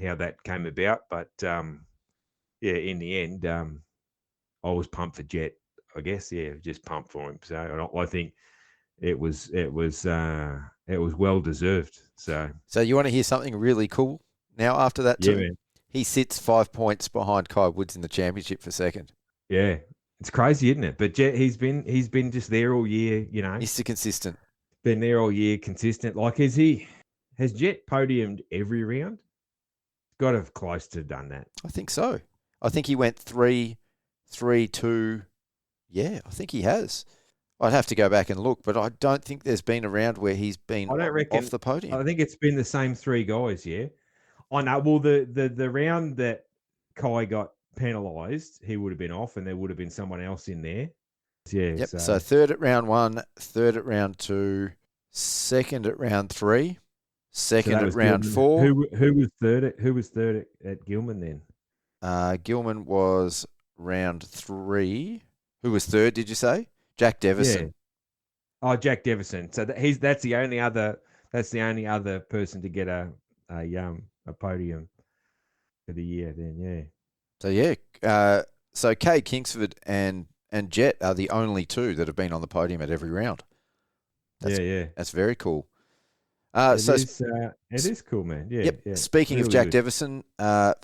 S3: how that came about. But, in the end, I was pumped for Jet, I guess. Yeah, just pumped for him. So I think it was well deserved. So
S2: you want to hear something really cool now after that too?
S3: Yeah, man.
S2: He sits 5 points behind Kai Woods in the championship for second.
S3: Yeah, it's crazy, isn't it? But Jet, he's been just there all year.
S2: Mr. Consistent.
S3: Been there all year, consistent. Has Jet podiumed every round? Got to have close to done that.
S2: I think so. I think he went 3, 2. Yeah, I think he has. I'd have to go back and look, but I don't think there's been a round where he's been off the podium.
S3: I think it's been the same 3 guys. Yeah. I know. Well, the round that Kai got penalised, he would have been off, and there would have been someone else in there. Yeah.
S2: Yep. So third at round 1, third at round 2, second at round 3, second at round
S3: Gilman.
S2: 4.
S3: Who was third at Gilman then?
S2: Gilman was round 3. Who was third? Did you say Jack Devison?
S3: Yeah. Oh, Jack Devison. So that's the only other person to get a podium for the year then, yeah.
S2: So Cade Kingsford and Jet are the only 2 that have been on the podium at every round. That's very cool.
S3: It is cool, man. Yeah.
S2: Yep.
S3: Yeah.
S2: Speaking
S3: really
S2: of Jack
S3: good.
S2: Devison,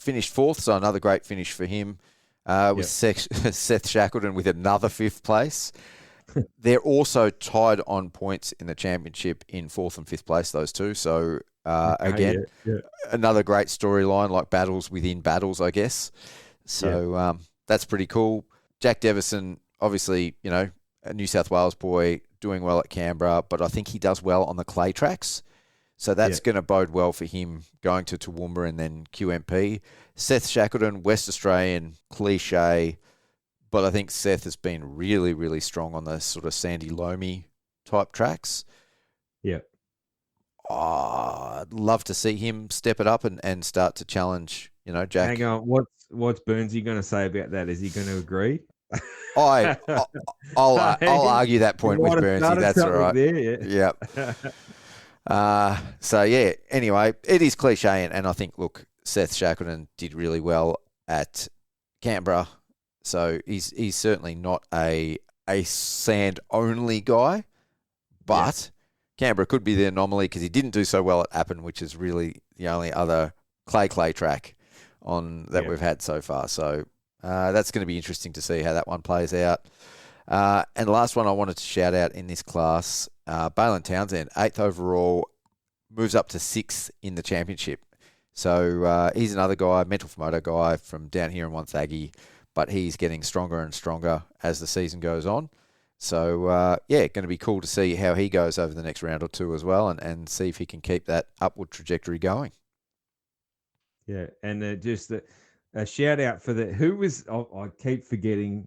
S2: finished 4th, so another great finish for him. With Seth Shackleton with another 5th place. they're also tied on points in the championship in 4th and 5th place, those two. So, again, another great storyline, like battles within battles, I guess. So that's pretty cool. Jack Devison, obviously, a New South Wales boy, doing well at Canberra, but I think he does well on the clay tracks. So that's going to bode well for him going to Toowoomba and then QMP. Seth Shackleton, West Australian, cliche, but I think Seth has been really, really strong on the sort of sandy loamy type tracks.
S3: Yeah.
S2: I'd love to see him step it up and start to challenge, Jack.
S3: Hang on, what's Burnsy going to say about that? Is he going to agree?
S2: I'll argue that point with Burnsy. That's all right.
S3: There,
S2: Anyway, it is cliche, and I think, look, Seth Shackleton did really well at Canberra, so he's certainly not a sand-only guy, but Canberra could be the anomaly because he didn't do so well at Appin, which is really the only other clay track that we've had so far. So that's going to be interesting to see how that one plays out. And the last one I wanted to shout out in this class, Balin Townsend, 8th overall, moves up to 6th in the championship. So he's another guy, Mental4Moto guy from down here in Wonthaggi, but he's getting stronger and stronger as the season goes on. So, going to be cool to see how he goes over the next round or two as well and see if he can keep that upward trajectory going.
S3: Yeah, and just a shout out for I keep forgetting,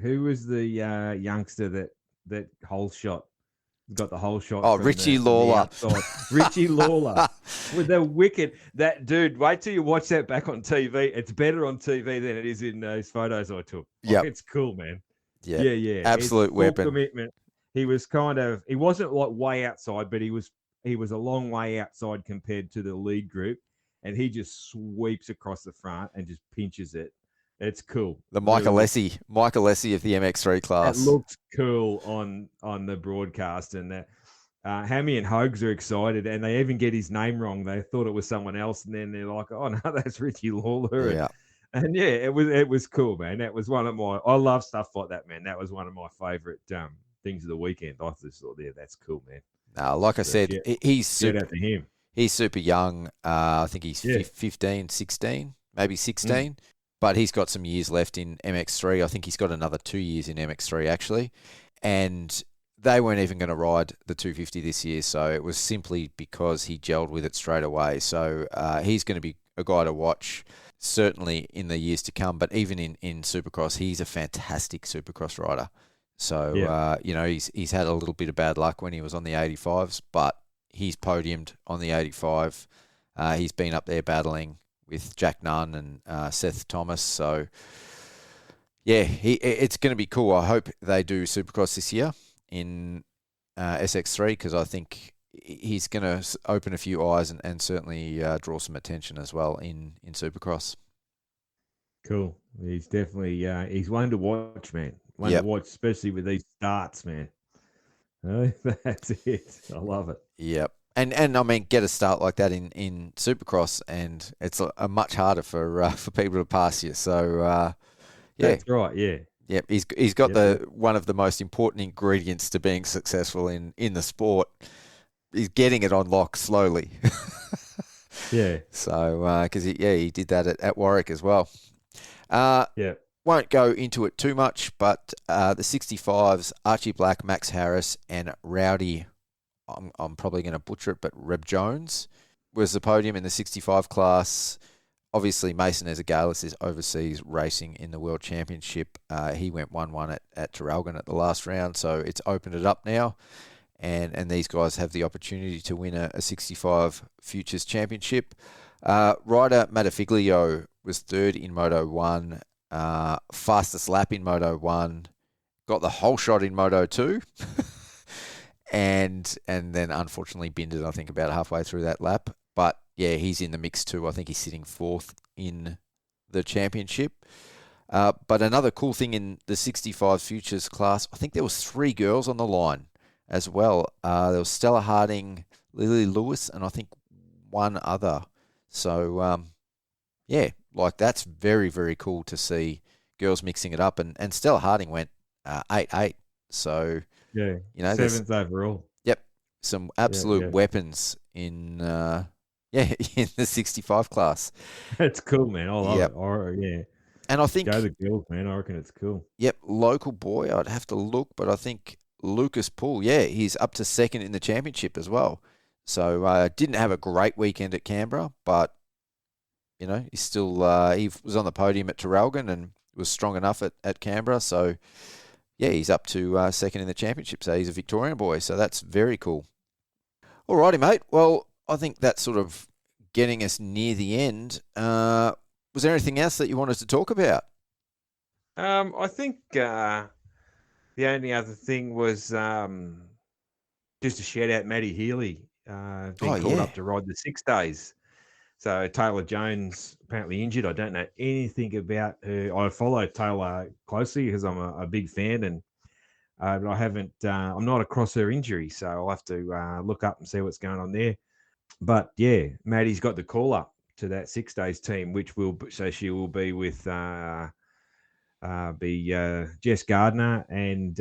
S3: who was the youngster that hole shot? Got the whole shot.
S2: Oh, Richie Lawler.
S3: Richie Lawler. With the wicked. That dude, wait till you watch that back on TV. It's better on TV than it is in those photos I took.
S2: Yeah.
S3: It's cool, man.
S2: Yeah. Absolute weapon.
S3: Commitment. He was he wasn't like way outside, but he was a long way outside compared to the lead group. And he just sweeps across the front and just pinches it. It's cool.
S2: The Michael Lessie of the MX3 class.
S3: It looks cool on the broadcast, and Hammy and Hogs are excited, and they even get his name wrong. They thought it was someone else, and then they're like, "Oh no, that's Richie Lawler."
S2: Yeah,
S3: and it was cool, man. That was one of I love stuff like that, man. That was one of my favorite things of the weekend. I just thought, that's cool, man.
S2: No, like I said, he's super.
S3: Shout out to him.
S2: He's super young. I think he's 15, 16, maybe 16. But he's got some years left in MX3. I think he's got another 2 years in MX3, actually. And they weren't even going to ride the 250 this year, so it was simply because he gelled with it straight away. So he's going to be a guy to watch, certainly in the years to come. But even in Supercross, he's a fantastic Supercross rider. So, he's had a little bit of bad luck when he was on the 85s, but he's podiumed on the 85. He's been up there battling with Jack Nunn and Seth Thomas. So, it's going to be cool. I hope they do Supercross this year in SX3 because I think he's going to open a few eyes and certainly draw some attention as well in Supercross.
S3: Cool. He's definitely he's one to watch, man. One to watch, especially with these starts, man. That's it. I love it.
S2: Yep. And I mean, get a start like that in Supercross, and it's a much harder for people to pass you. So,
S3: that's right. Yeah.
S2: Yep. He's got one of the most important ingredients to being successful in the sport. He's getting it on lock slowly.
S3: Yeah.
S2: So, because he did that at Warwick as well.
S3: Yeah.
S2: Won't go into it too much, but the 65s, Archie Black, Max Harris, and Rowdy. I'm probably going to butcher it, but Reb Jones was the podium in the 65 class. Obviously, Mason Ezagalis is overseas racing in the World Championship. He went 1-1 at Traralgon at the last round, so it's opened it up now. And these guys have the opportunity to win a 65 Futures Championship. Rider Matafiglio was third in Moto 1, fastest lap in Moto 1, got the whole shot in Moto 2. And then unfortunately binned it, I think, about halfway through that lap. But yeah, he's in the mix too. I think he's sitting 4th in the championship. But another cool thing in the 65 Futures class, I think there was 3 girls on the line as well. There was Stella Harding, Lily Lewis, and I think one other. So that's very, very cool to see girls mixing it up. And Stella Harding went 8-8. So,
S3: Yeah.
S2: there's
S3: 7th overall.
S2: some absolute weapons in in the 65 class.
S3: That's cool, man. I love
S2: Yep.
S3: it. Yeah.
S2: And I think,
S3: Go the girls, man. I reckon it's cool.
S2: local boy, I'd have to look, but I think Lucas Poole, he's up to second in the championship as well. So didn't have a great weekend at Canberra, but, he's still, he was on the podium at Traralgon and was strong enough at Canberra. So, he's up to second in the championship. So he's a Victorian boy. So that's very cool. All righty, mate. Well, I think that's sort of getting us near the end. Was there anything else that you wanted to talk about?
S3: I think the only other thing was just a shout out Matty Healy being called up to ride the 6 days. So Taylor Jones apparently injured. I don't know anything about her. I follow Taylor closely because I'm a big fan, and but I haven't. I'm not across her injury, so I'll have to look up and see what's going on there. But yeah, Maddie's got the call up to that 6 days team, which she will be with Jess Gardner and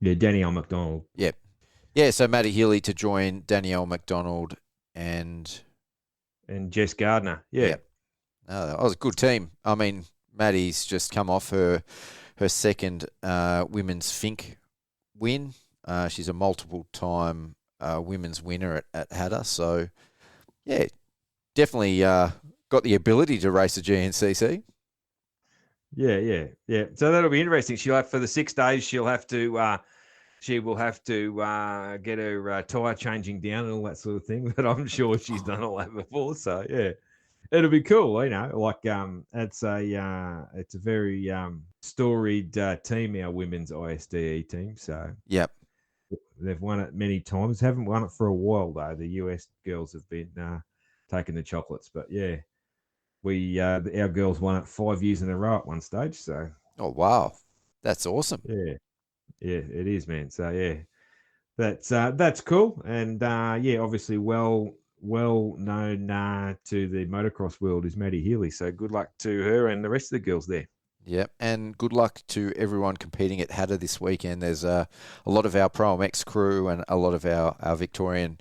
S3: Danielle McDonald.
S2: Yep. Yeah, so Matty Healy to join Danielle McDonald and
S3: Jess Gardner. Yeah.
S2: Yep. Oh, that was a good team. I mean, Maddie's just come off her second women's Fink win. She's a multiple-time women's winner at Hatter. So, yeah, definitely got the ability to race a GNCC.
S3: Yeah. So that'll be interesting. For the 6 days, she will have to get her tyre changing down and all that sort of thing. But I'm sure she's done all that before. So yeah, it'll be cool. It's a very storied team, our women's ISDE team. So
S2: yep.
S3: They've won it many times. Haven't won it for a while though. The US girls have been taking the chocolates, but yeah, our girls won it 5 years in a row at one stage. So
S2: oh wow, that's awesome.
S3: Yeah, it is, man. So yeah, that's cool, and obviously well known to the motocross world is Maddie Healy. So good luck to her and the rest of the girls there.
S2: Yep, and good luck to everyone competing at Hatter this weekend. There's a lot of our ProMX crew and a lot of our Victorian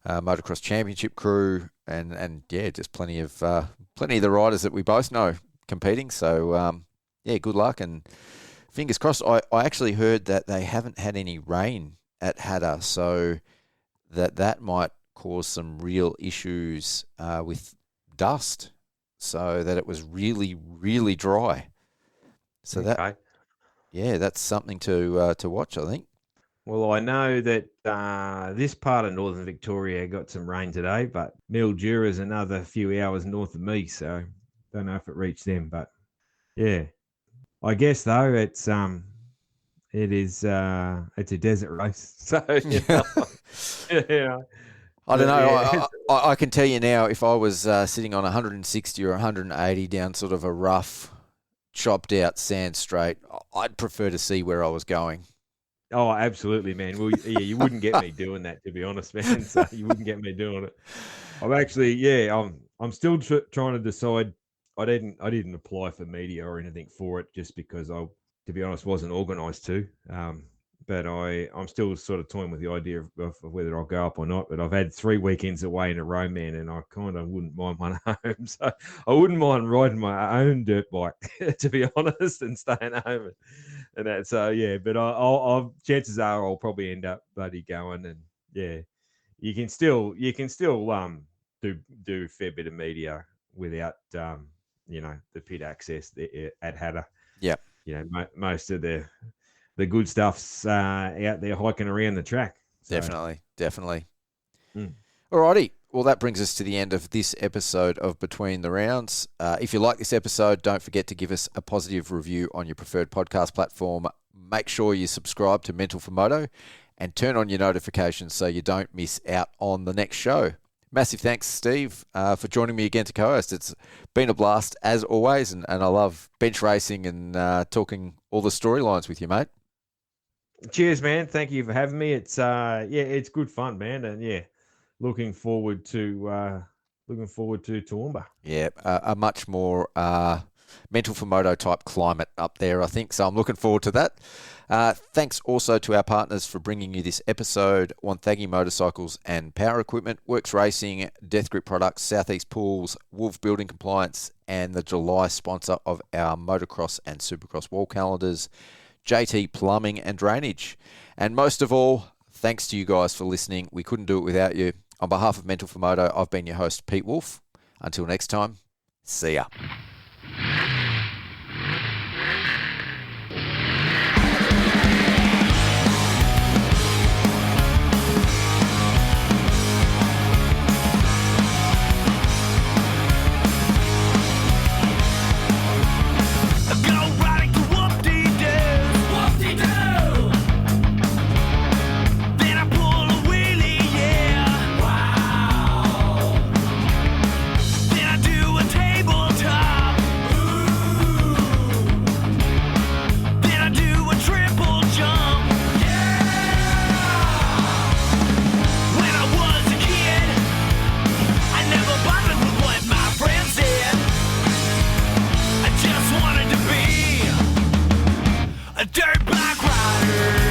S2: motocross championship crew, and just plenty of the riders that we both know competing. So good luck and fingers crossed. I actually heard that they haven't had any rain at Hatter, so that might cause some real issues with dust. So that it was really, really dry. So that's something to watch, I think.
S3: Well, I know that this part of northern Victoria got some rain today, but Mildura is another few hours north of me, so don't know if it reached them. But yeah, I guess though it's a desert race, so yeah.
S2: I don't know. I can tell you now, if I was sitting on 160 or 180 down sort of a rough, chopped out sand straight, I'd prefer to see where I was going.
S3: Oh, absolutely, man. Well, yeah, you wouldn't get me doing that, to be honest, man. So you wouldn't get me doing it. I'm still trying to decide. I didn't apply for media or anything for it, just because to be honest, wasn't organised to. But I'm still sort of toying with the idea of whether I'll go up or not. But I've had 3 weekends away in a row, man, and I kind of wouldn't mind one at home. So I wouldn't mind riding my own dirt bike, to be honest, and staying home and that. So yeah, but I'll chances are I'll probably end up bloody going. And yeah, you can still do a fair bit of media without the pit access at Hatter.
S2: Yeah,
S3: most of the good stuff's out there hiking around the track. So.
S2: Definitely. Alrighty. Well, that brings us to the end of this episode of Between the Rounds. If you like this episode, don't forget to give us a positive review on your preferred podcast platform. Make sure you subscribe to Mental4Moto and turn on your notifications so you don't miss out on the next show. Massive thanks, Steve, for joining me again to co-host. It's been a blast, as always, and I love bench racing and talking all the storylines with you, mate.
S3: Cheers, man. Thank you for having me. It's it's good fun, man, and looking forward to Toowoomba.
S2: Yeah, a much more Mental4Moto type climate up there, I think. So I'm looking forward to that. Thanks also to our partners for bringing you this episode: Wonthaggi Motorcycles and Power Equipment, Works Racing, Death Grip Products, Southeast Pools, Wolf Building Compliance, and the July sponsor of our motocross and supercross wall calendars, JT Plumbing and Drainage. And most of all, thanks to you guys for listening. We couldn't do it without you. On behalf of Mental4Moto, I've been your host, Pete Wolf. Until next time, see ya.
S1: Dirt bike rider.